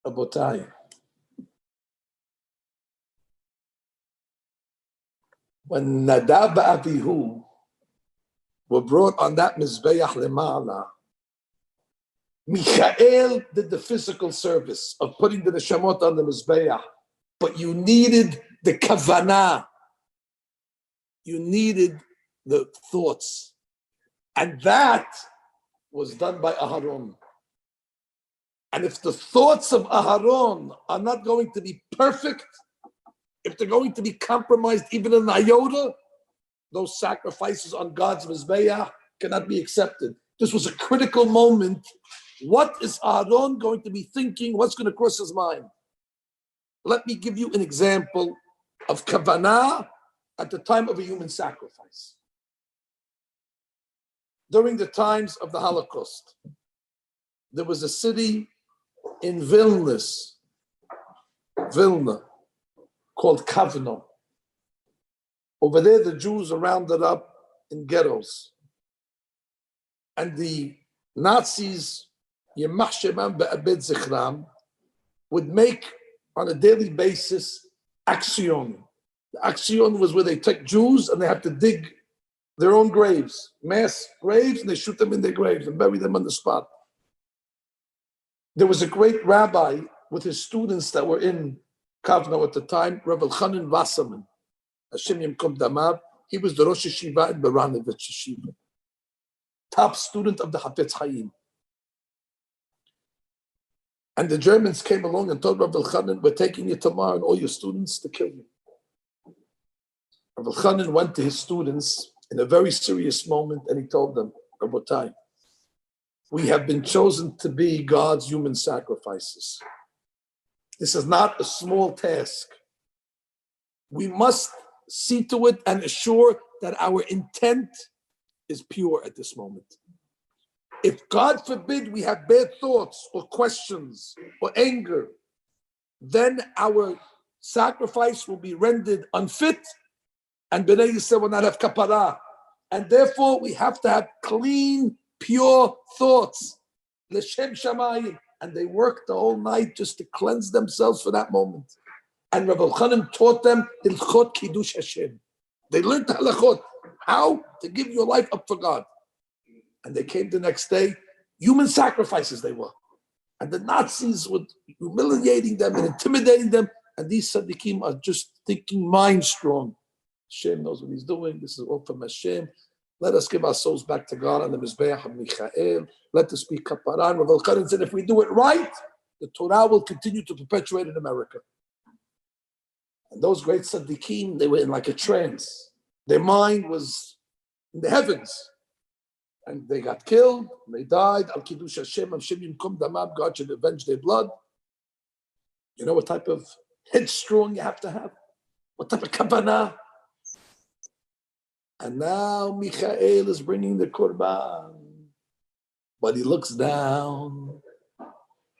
Speaker 1: Rabotai. When Nadab and Abihu were brought on that Mizbeach Lemala, Michael did the physical service of putting the neshamot on the Mizbeach, but you needed the kavanah. You needed the thoughts. And that was done by Aharon. And if the thoughts of Aharon are not going to be perfect, if they're going to be compromised even in iota, those sacrifices on God's Mizbeach cannot be accepted. This was a critical moment. What is Aharon going to be thinking? What's going to cross his mind? Let me give you an example of kavanah at the time of a human sacrifice. During the times of the Holocaust, there was a city in Vilna, called Kavno. Over there, the Jews are rounded up in ghettos. And the Nazis, Yemach Shemam Be'abed Zichram, would make on a daily basis action. The action was where they take Jews and they have to dig their own graves, mass graves, and they shoot them in their graves and bury them on the spot. There was a great rabbi with his students that were in Kavno at the time, Rabbi Chanan Wasserman, Hashem Yimkom Damav. He was the Rosh Yeshiva in Baranovich Yeshiva, top student of the Hafetz Chaim. And the Germans came along and told Rabbi Chanan, we're taking you tomorrow and all your students to kill you. Rabbi Chanan went to his students in a very serious moment and he told them, Rabotai, we have been chosen to be God's human sacrifices. This is not a small task. We must see to it and assure that our intent is pure at this moment. If God forbid we have bad thoughts or questions or anger, then our sacrifice will be rendered unfit and Bnei Yisrael will not have kapara. And therefore we have to have clean, pure thoughts. L'shem shamayim. And they worked the whole night just to cleanse themselves for that moment. And Rabbi Chanan taught them Hilchot Kiddush Hashem. They learned the halachot, how to give your life up for God. And they came the next day, human sacrifices they were. And the Nazis were humiliating them and intimidating them. And these tzaddikim are just thinking mind strong. Hashem knows what he's doing. This is all from Hashem. Let us give our souls back to God on the Mizbeach of Michael. Let us be kapara. Rav Elchanan said, if we do it right, the Torah will continue to perpetuate in America. And those great tzaddikim, they were in like a trance. Their mind was in the heavens. And they got killed, and they died. Al Kiddush Hashem, Hashem Yimkom Damam, God should avenge their blood. You know what type of headstrong you have to have? What type of kavanah? And now Michael is bringing the korban. But he looks down.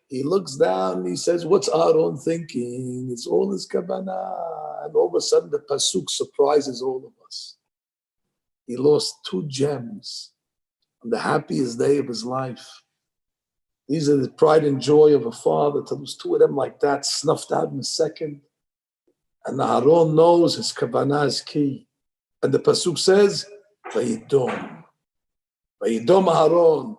Speaker 1: He looks down and he says, what's Aharon thinking? It's all his kavanah. And all of a sudden the pasuk surprises all of us. He lost 2 gems on the happiest day of his life. These are the pride and joy of a father to lose 2 of them like that, snuffed out in a second. And Aharon knows his kavanah is key. And the pasuk says, Vayidom. Vayidom Aharon.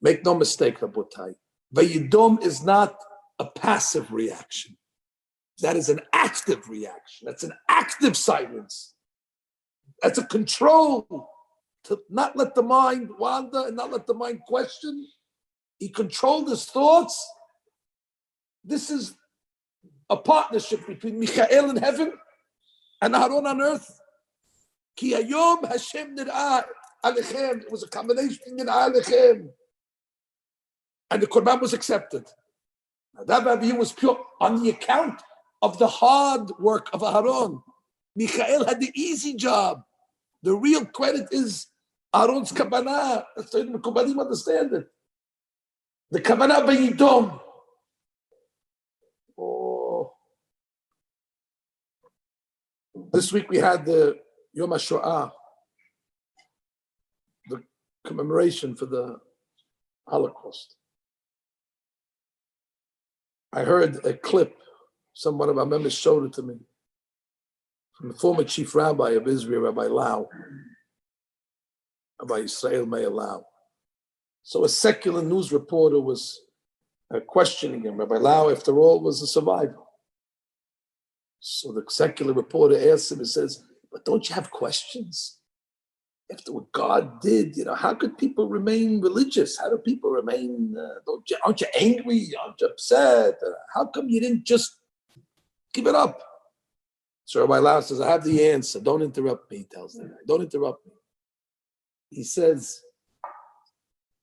Speaker 1: Make no mistake, Rabotai. Vayidom is not a passive reaction. That is an active reaction. That's an active silence. That's a control to not let the mind wander and not let the mind question. He controlled his thoughts. This is a partnership between Michael in heaven and Aharon on earth. Ki hayom Hashem nir'ah alechem. It was a combination nir'ah alechem. And the Korban was accepted. Now, that Rabbi was pure on the account of the hard work of Aharon. Michael had the easy job. The real credit is Aharon's kavanah. That's the Kobanim understand it. The kavanah b'yidom. Oh. This week we had the Yom HaShoah, the commemoration for the Holocaust. I heard a clip, someone of our members showed it to me. from the former chief rabbi of Israel, Rabbi Lau, Rabbi Israel Meir Lau. So a secular news reporter was questioning him. Rabbi Lau, after all, was a survivor. So the secular reporter asks him, he says, but don't you have questions? After what God did, how could people remain religious? How do people remain, aren't you angry? Aren't you upset? How come you didn't just give it up? So Rabbi Lau says, I have the answer. Don't interrupt me, he tells them. Don't interrupt me. He says,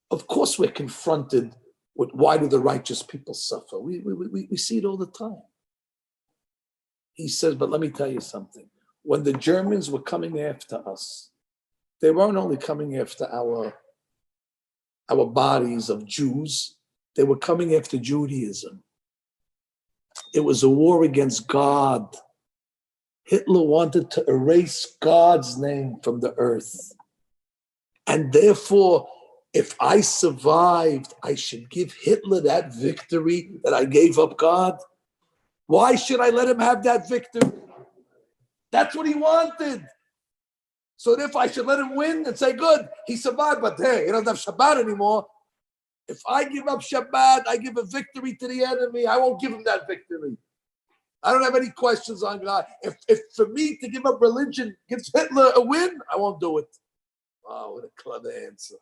Speaker 1: of course we're confronted with why do the righteous people suffer? We see it all the time. He says, but let me tell you something. When the Germans were coming after us, they weren't only coming after our bodies of Jews, they were coming after Judaism. It was a war against God. Hitler wanted to erase God's name from the earth. And therefore, if I survived, I should give Hitler that victory that I gave up God. Why should I let him have that victory? That's what he wanted. So if I should let him win and say, good, he survived, but hey, he doesn't have Shabbat anymore. If I give up Shabbat, I give a victory to the enemy. I won't give him that victory. I don't have any questions on God. If for me to give up religion gives Hitler a win, I won't do it. Wow, what a clever answer.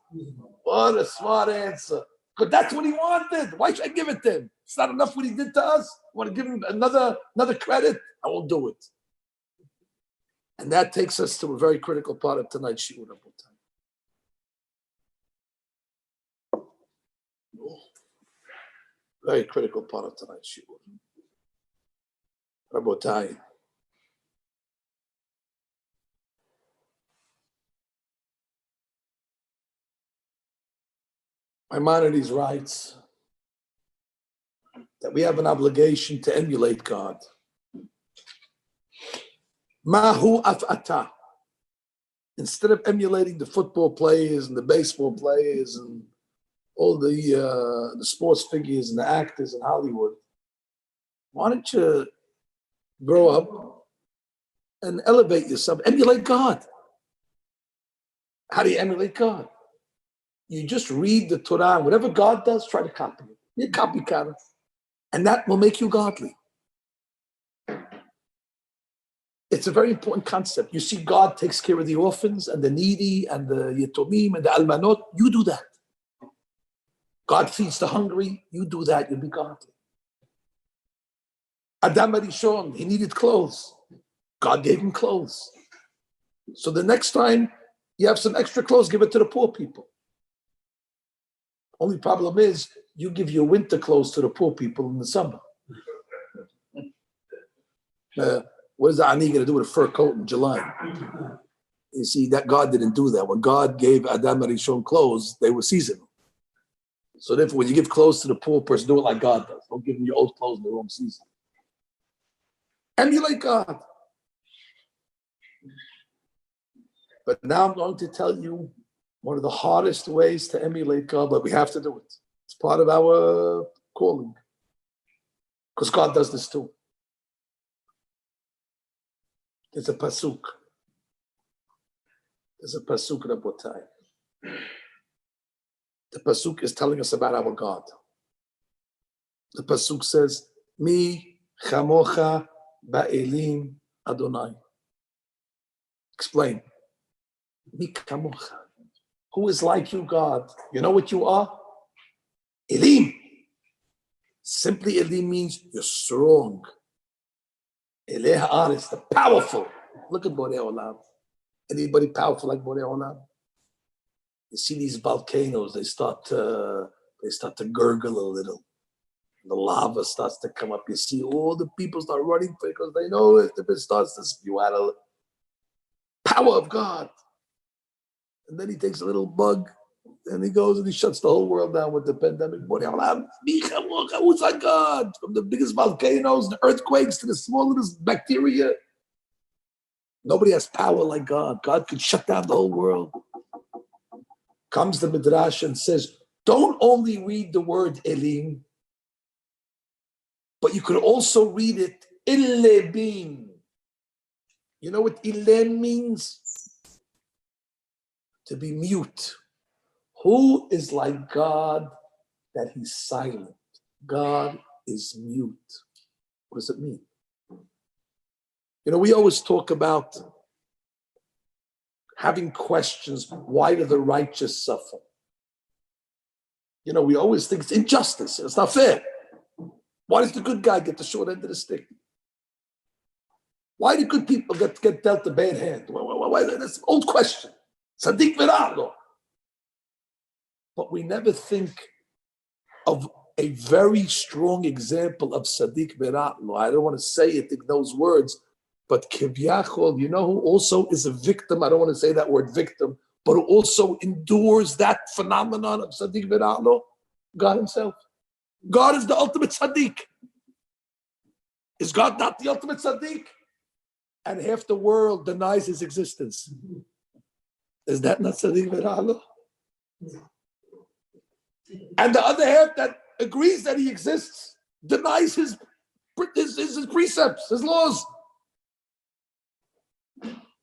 Speaker 1: What a smart answer. Because that's what he wanted. Why should I give it to him? It's not enough what he did to us. I want to give him another credit. I won't do it. And that takes us to a very critical part of tonight's shiur. Very critical part of tonight's shiur. Rabotai. Maimonides writes that we have an obligation to emulate God. Mahu af'ata. Instead of emulating the football players and the baseball players and all the sports figures and the actors in Hollywood, why don't you grow up and elevate yourself? Emulate God. How do you emulate God? You just read the Torah, and whatever God does, try to copy it. Be a copycat. And that will make you godly. It's a very important concept. You see, God takes care of the orphans and the needy and the yatomim and the almanot. You do that. God feeds the hungry. You do that. You'll be godly. Adam Arishon, he needed clothes. God gave him clothes. So the next time you have some extra clothes, give it to the poor people. Only problem is you give your winter clothes to the poor people in the summer. What is the ani going to do with a fur coat in July? You see, that God didn't do that. When God gave Adam Arishon clothes, they were seasonal. So therefore, when you give clothes to the poor person, do it like God does. Don't give them your old clothes in the wrong season. Emulate God. But now I'm going to tell you one of the hardest ways to emulate God, but we have to do it. It's part of our calling. Because God does this too. There's a pasuk. Rabotai. The pasuk is telling us about our God. The pasuk says, Mi chamocha ba'elim Adonai. Explain. Mi chamocha. Who is like you, God? You know what you are? Elim. Simply Elim means you're strong. Eleh ha'aretz, the powerful. Look at Borei Olam. Anybody powerful like Borei Olam? You see these volcanoes, they start to gurgle a little. The lava starts to come up. You see all the people start running because they know if it starts to spew out a power of God. And then he takes a little bug and he goes and he shuts the whole world down with the pandemic. Who's like God? From the biggest volcanoes, the earthquakes, to the smallest bacteria. Nobody has power like God. God could shut down the whole world. Comes the Midrash and says, don't only read the word Elim, but you could also read it Illebim. You know what ilem means? To be mute. Who is like God that he's silent? God is mute. What does it mean? You know, we always talk about having questions. Why do the righteous suffer? You know, we always think it's injustice. It's not fair. Why does the good guy get the short end of the stick? Why do good people get dealt a bad hand? Why, that's an old question. Sadiq Viralo. But we never think of a very strong example of Sadiq Viralo. I don't want to say it in those words, but Kivyachol, you know who also is a victim? I don't want to say that word victim, but who also endures that phenomenon of Sadiq Viralo? God himself. God is the ultimate Sadiq. Is God not the ultimate Sadiq? And half the world denies his existence. Is that not Sadiq Viralo? And the other half that agrees that he exists denies his precepts, his laws.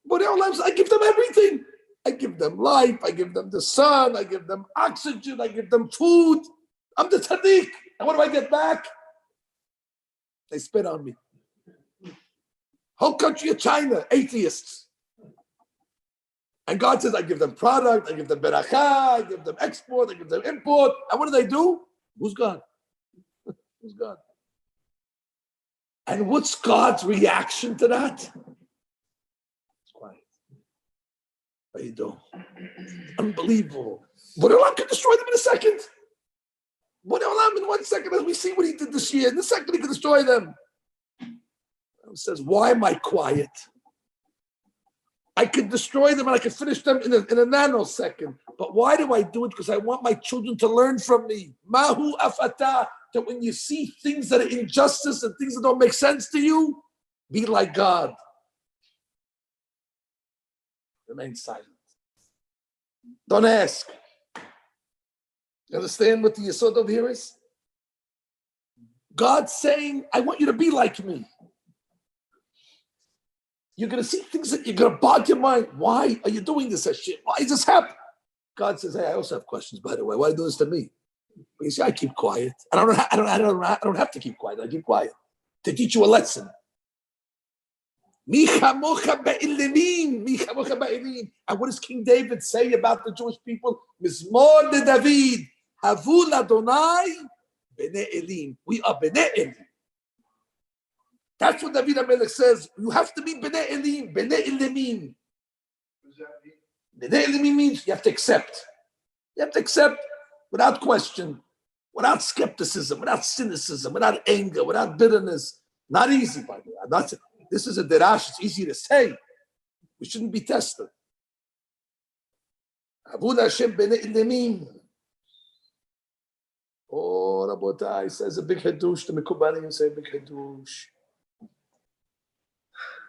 Speaker 1: But I give them everything. I give them life. I give them the sun. I give them oxygen. I give them food. I'm the tzaddik. And what do I get back? They spit on me. Whole country of China, atheists. And God says, I give them product, I give them beracha, I give them export, I give them import. And what do? Who's God? Who's God? And what's God's reaction to that? It's quiet. How you doing? Unbelievable. But Allah can destroy them in a second. But Allah in 1 second, as we see what he did this year, in a second he can destroy them. He says, why am I quiet? I could destroy them and I could finish them in a nanosecond. But why do I do it? Because I want my children to learn from me. Mahu afata. That when you see things that are injustice and things that don't make sense to you, be like God. Remain silent. Don't ask. You understand what the yesod of here is? God's saying, I want you to be like me. You're going to see things that you're going to bog your mind. Why are you doing this shit? Why is this happening? God says, hey, I also have questions, by the way. Why do you do this to me? But you see, I keep quiet. I don't have to keep quiet. I keep quiet to teach you a lesson. And what does King David say about the Jewish people? Mizmor de David, Havul Adonai b'nei Elim. We are b'nei Elim. That's what David HaMelech says. You have to be b'nei Elim, b'nei Elimim. B'nei Elimim means you have to accept. You have to accept without question, without skepticism, without cynicism, without anger, without bitterness. Not easy, by the way. This is a derash. It's easy to say. We shouldn't be tested. Avud Hashem b'nei Elimim. Oh, Rabotai says a big hadush. The Mekubalim say a big hadush.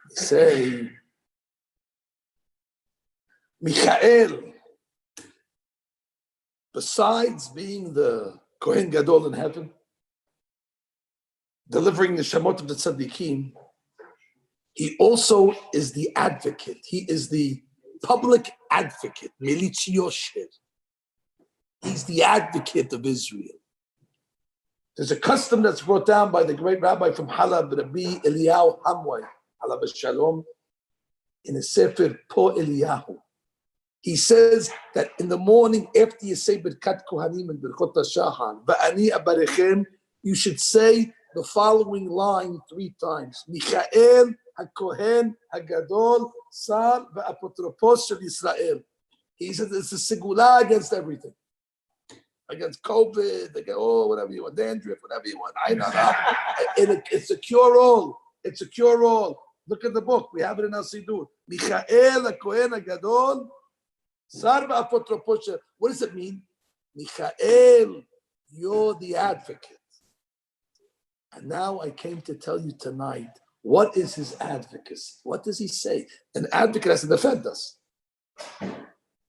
Speaker 1: Say, Michael, besides being the Kohen Gadol in heaven, delivering the Shemot of the Tzaddikim, he also is the advocate. He is the public advocate, Melitz Yosher. He's the advocate of Israel. There's a custom that's brought down by the great rabbi from Halab, Rabbi Eliyahu Hamway, Alav Shalom, in his Sefer Po Eliyahu. He says that in the morning after you say Birkat Kohanim and Birkot HaShahar, Va'ani Abarechem, you should say the following line 3 times. Michael HaKohen HaGadol Sar Va'apotropos Shel Yisrael. He says it's a segula against everything. Against COVID, whatever you want, dandruff, whatever you want. It's a cure-all. It's a cure-all. Look at the book. We have it in our Siddur. Michael HaKohen HaGadol Sar Va'apotropos. What does it mean? Michael, you're the advocate. And now I came to tell you tonight, what is his advocacy? What does he say? An advocate has to defend us.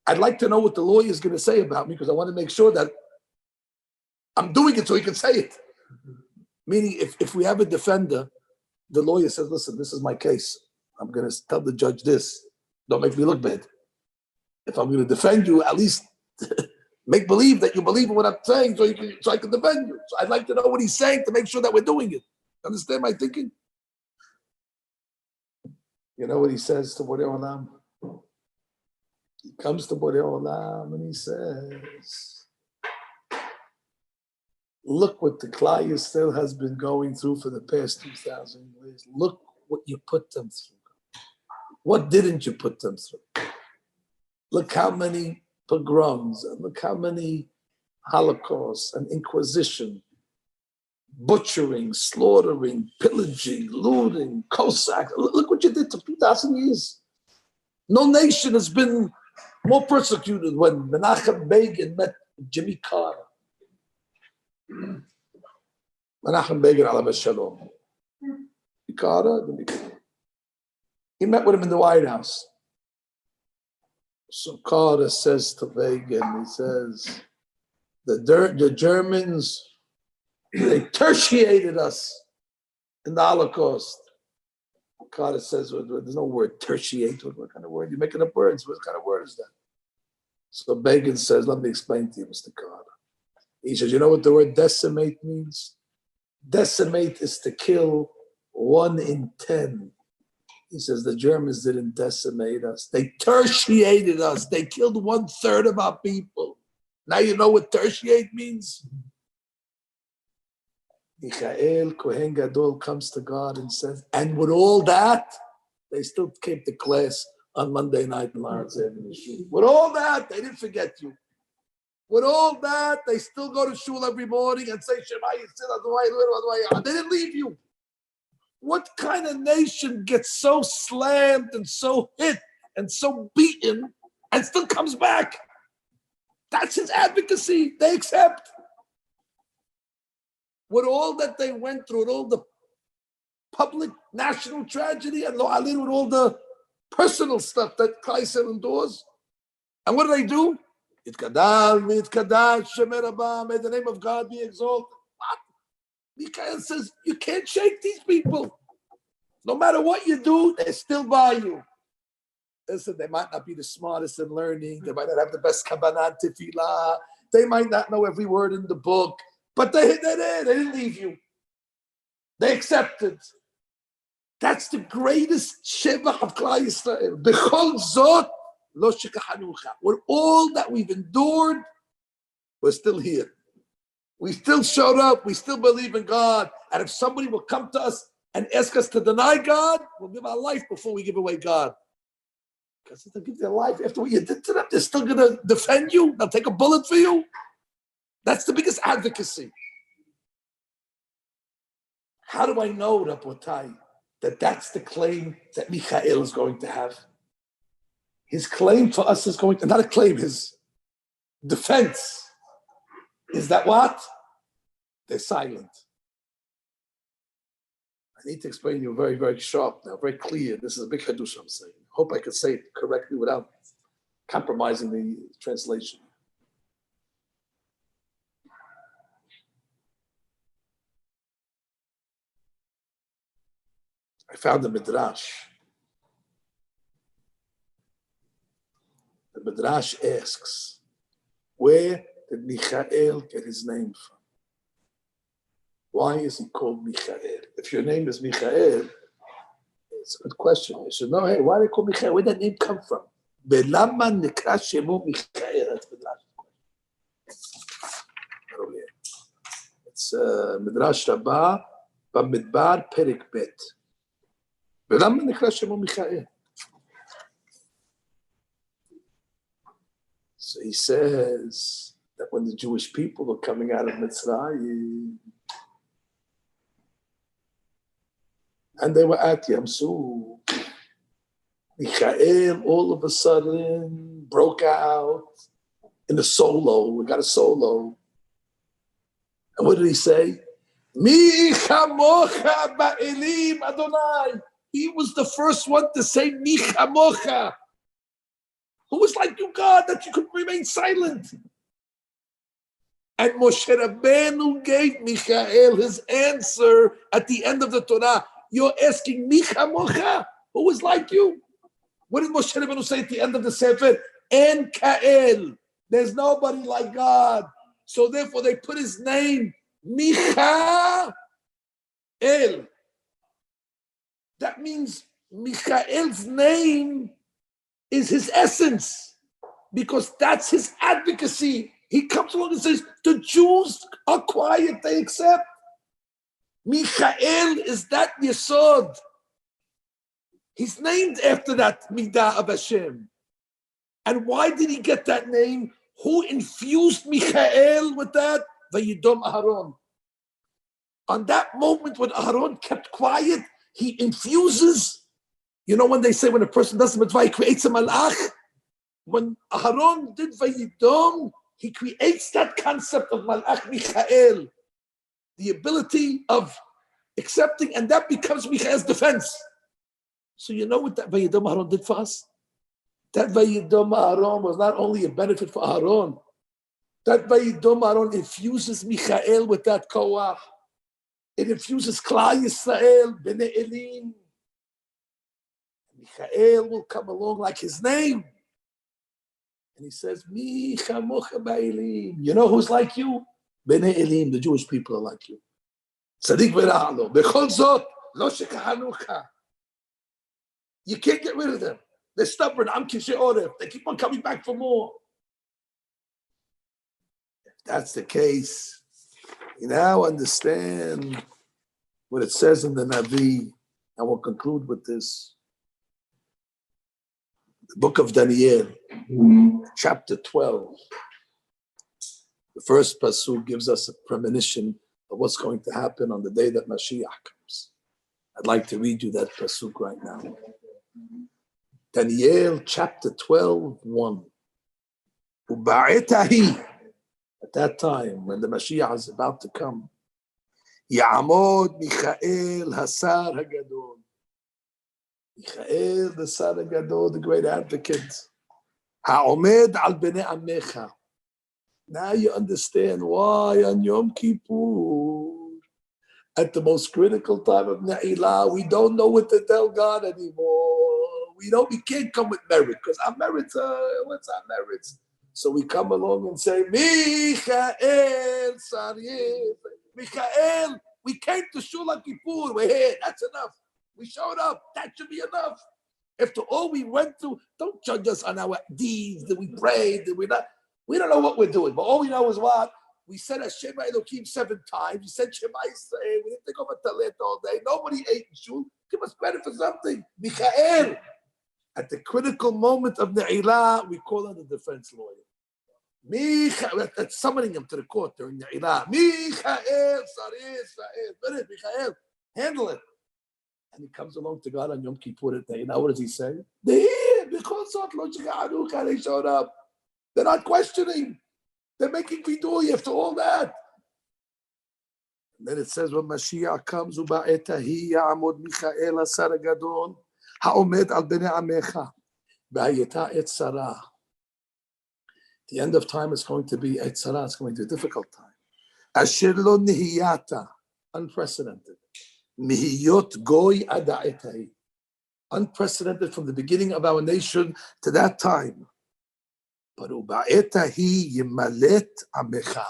Speaker 1: I'd like to know what the lawyer is going to say about me because I want to make sure that I'm doing it so he can say it. Meaning, if we have a defender, the lawyer says, listen, this is my case. I'm going to tell the judge this. Don't make me look bad. If I'm going to defend you, at least make believe that you believe in what I'm saying so I can defend you. So I'd like to know what he's saying to make sure that we're doing it. Understand my thinking? You know what he says to Borei Olam? He comes to Borei Olam and he says, look what the Klal Yisrael has been going through for the past 2,000 years. Look what you put them through. What didn't you put them through? Look how many pogroms, and look how many Holocausts and Inquisition, butchering, slaughtering, pillaging, looting, Cossacks. Look what you did to 2,000 years. No nation has been more persecuted when Menachem Begin met Jimmy Carter. Menachem Begin, alav shalom. Carter, he met with him in the White House. So Carter says to Begin, he says, the Germans, they tertiated us in the Holocaust. Carter says, well, there's no word tertiate. What kind of word? You're making up words. What kind of word is that? So Begin says, let me explain to you, Mr. Carter. He says, you know what the word decimate means? Decimate is to kill 1 in 10. He says, the Germans didn't decimate us. They tertiated us. They killed 1/3 of our people. Now you know what tertiate means? Michael, Kohen Gadol, comes to God and says, and with all that, they still came to class on Monday night in Lawrence Avenue. With all that, they didn't forget you. With all that, they still go to shul every morning and say, Shema Yisrael, they didn't leave you. What kind of nation gets so slammed and so hit and so beaten and still comes back? That's his advocacy. They accept. With all that they went through, with all the public national tragedy, and with all the personal stuff that Klal Yisrael endures. And what do? Itkadal, Shemer Rabba, may the name of God be exalted. What? Mikael says, you can't shake these people. No matter what you do, they're still by you. Listen, they might not be the smartest in learning. They might not have the best Kabbalah Tefillah. They might not know every word in the book. But they're there. They didn't leave you. They accepted. That's the greatest shevach of Klal Yisrael. B'chol zot lo shekahanucha. With all that we've endured, we're still here. We still showed up. We still believe in God. And if somebody will come to us and ask us to deny God, we'll give our life before we give away God. Because if they give their life after what you did to them, they're still going to defend you. They'll take a bullet for you. That's the biggest advocacy. How do I know, Rabotai, that that's the claim that Michael is going to have? His claim for us is going to, not a claim, his defense is that what? They're silent. I need to explain to you very, very sharp now, very clear. This is a big hadush I'm saying. Hope I could say it correctly without compromising the translation. I found the Midrash. The Midrash asks, where did Michael get his name from? Why is he called Michael? If your name is Michael, it's a good question. You should know, hey, why do they call Michael? Where did that name come from? Belama nekra shemo Michael. That's Midrash. It's Midrash Rabbi, Bamidbar Perik Bet. ולמה נקרא שמו מיכאל? So he says that when the Jewish people were coming out of Mitzrayim, and they were at Yamsu, Michael all of a sudden broke out in a solo. We got a solo. And what did he say? Mi chamocha ba'elim Adonai. He was the first one to say, Mi chamocha. Who was like you, God, that you could remain silent? And Moshe Rabbeinu gave Michael his answer at the end of the Torah. You're asking Mi chamocha? Who is like you? What did Moshe Rabbeinu say at the end of the Sefer? En Ka'el. There's nobody like God. So therefore they put his name, Michael. That means Michael's name is his essence, because that's his advocacy. He comes along and says, the Jews are quiet, they accept. Michael is that Yesod. He's named after that Midah of Hashem. And why did he get that name? Who infused Michael with that? Vayidom Aharon. On that moment when Aharon kept quiet, he infuses. You know when they say when a person does mitzvah, he creates a malach? When Aharon did Vayidom, he creates that concept of malach Michael. The ability of accepting, and that becomes Michael's defense. So you know what that Vayidom Aharon did for us? That Vayidom Aharon was not only a benefit for Aharon, that Vayidom Aharon infuses Michael with that koach. It infuses Klal Yisrael, Bnei Elim. Michael will come along like his name. And he says, Mi chamocha ba'elim. You know who's like you? Bnei Elim, the Jewish people are like you. Tzadik v'ra'alo. B'chol zot, lo shekahanucha. You can't get rid of them. They're stubborn. Am kishe oref. They keep on coming back for more. If that's the case, you now understand what it says in the Navi. And we'll conclude with this. The book of Daniel, chapter 12. The first pasuk gives us a premonition of what's going to happen on the day that Mashiach comes. I'd like to read you that pasuk right now. Daniel chapter 12, 1. Uba'etahi. At that time, when the Mashiach is about to come, Ya'amod Michael Hasar Hagadol. Michael, the Sar Hagadol, the great advocate. Ha'omed al bnei amecha. Now you understand why on Yom Kippur, at the most critical time of Ne'ilah, we don't know what to tell God anymore. We can't come with merit, because our merits what's our merits? So we come along and say, Michael, Sariev, Michael, we came to Shul Kippur, we're here, that's enough. We showed up, that should be enough. After all we went through, don't judge us on our deeds, that we prayed, that we don't know what we're doing, but all we know is what? We said Hashem Elohim 7 times, we said Shema Yisrael, we didn't take over Talet all day, nobody ate in Shul, give us credit for something. Michael. At the critical moment of Ne'ilah, we call on the defense lawyer. Michael, that's summoning him to the court during Ne'ilah. Michael, Michael, handle it. And he comes along to God on Yom Kippur at Ne'ilah. What does he say? They showed up. They're not questioning. They're making vidui after all that. And then it says, when Mashiach comes, Uba'etahi ya'amod Michael Hasar Hagadol. Ha'omed al bnei amecha, b'hayeta et sarah. The end of time is going to be et sarah. It's going to be a difficult time. Asher lo nihiyata, unprecedented. Nihiyot goy ada'etai, unprecedented from the beginning of our nation to that time. But uba'etahi yimalet amecha.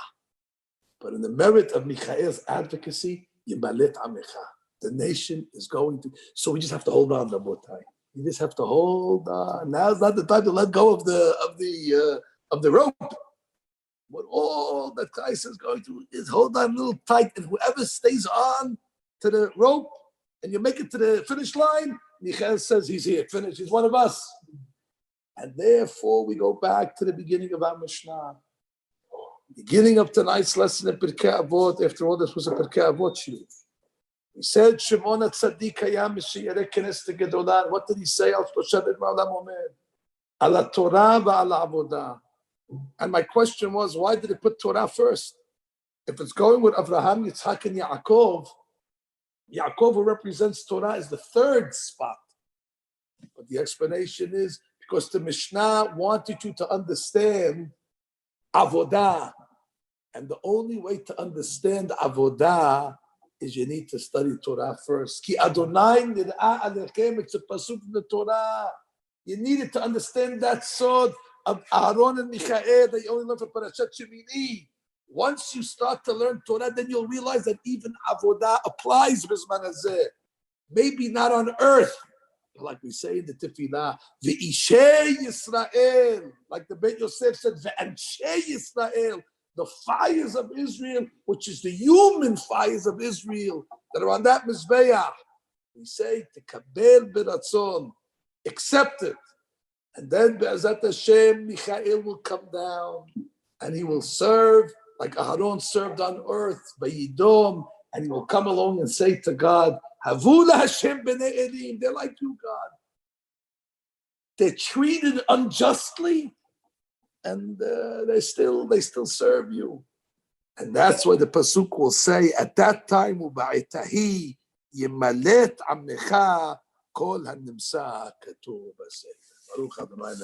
Speaker 1: But in the merit of Michael's advocacy, yimalet amecha. The nation is going to, so we just have to hold on, Rabotai. You just have to hold on. Now's not the time to let go of the rope. What all that Christ is going to is hold on a little tight, and whoever stays on to the rope and you make it to the finish line, Michael says he's here, finished, he's one of us. And therefore we go back to the beginning of our Mishnah. Beginning of tonight's lesson in Pirkei Avot. After all, this was a Pirkei Avot shiur. He said, Shimon HaTzadik hayam mishiyarei knesset gedolah. What did he say? Al shlosha dvar olam omed. Ala Torah va'ala avodah. And my question was, why did he put Torah first? If it's going with Avraham, Yitzhak, and Yaakov, Yaakov, who represents Torah, is the third spot. But the explanation is because the Mishnah wanted you to understand avodah. And the only way to understand avodah is you need to study Torah first. Ki Adonai nir'a alechem, it's a pasuk in the Torah. You needed to understand that sod of Aharon and Michael that you only learn for Parashat Shemini. Once you start to learn Torah, then you'll realize that even Avodah applies Bizman Hazeh. Maybe not on earth, but like we say in the Tefillah, V'ishei Yisrael, like the Beit Yosef said, V'anshei Yisrael, the fires of Israel, which is the human fires of Israel that are on that Mizbeach. We say, Tekabel beratzon, accept it. And then Be'ezat Hashem, Michael will come down and he will serve like Aharon served on earth by Yidom, and he will come along and say to God, Havula Hashem b'nei Edim, they're like you, God. They're treated unjustly, and they still serve you. And that's why the pasuk will say at that time, Uba'itahi yimalet amecha kol hanimsa katuv b'sefer. Baruch Adonai.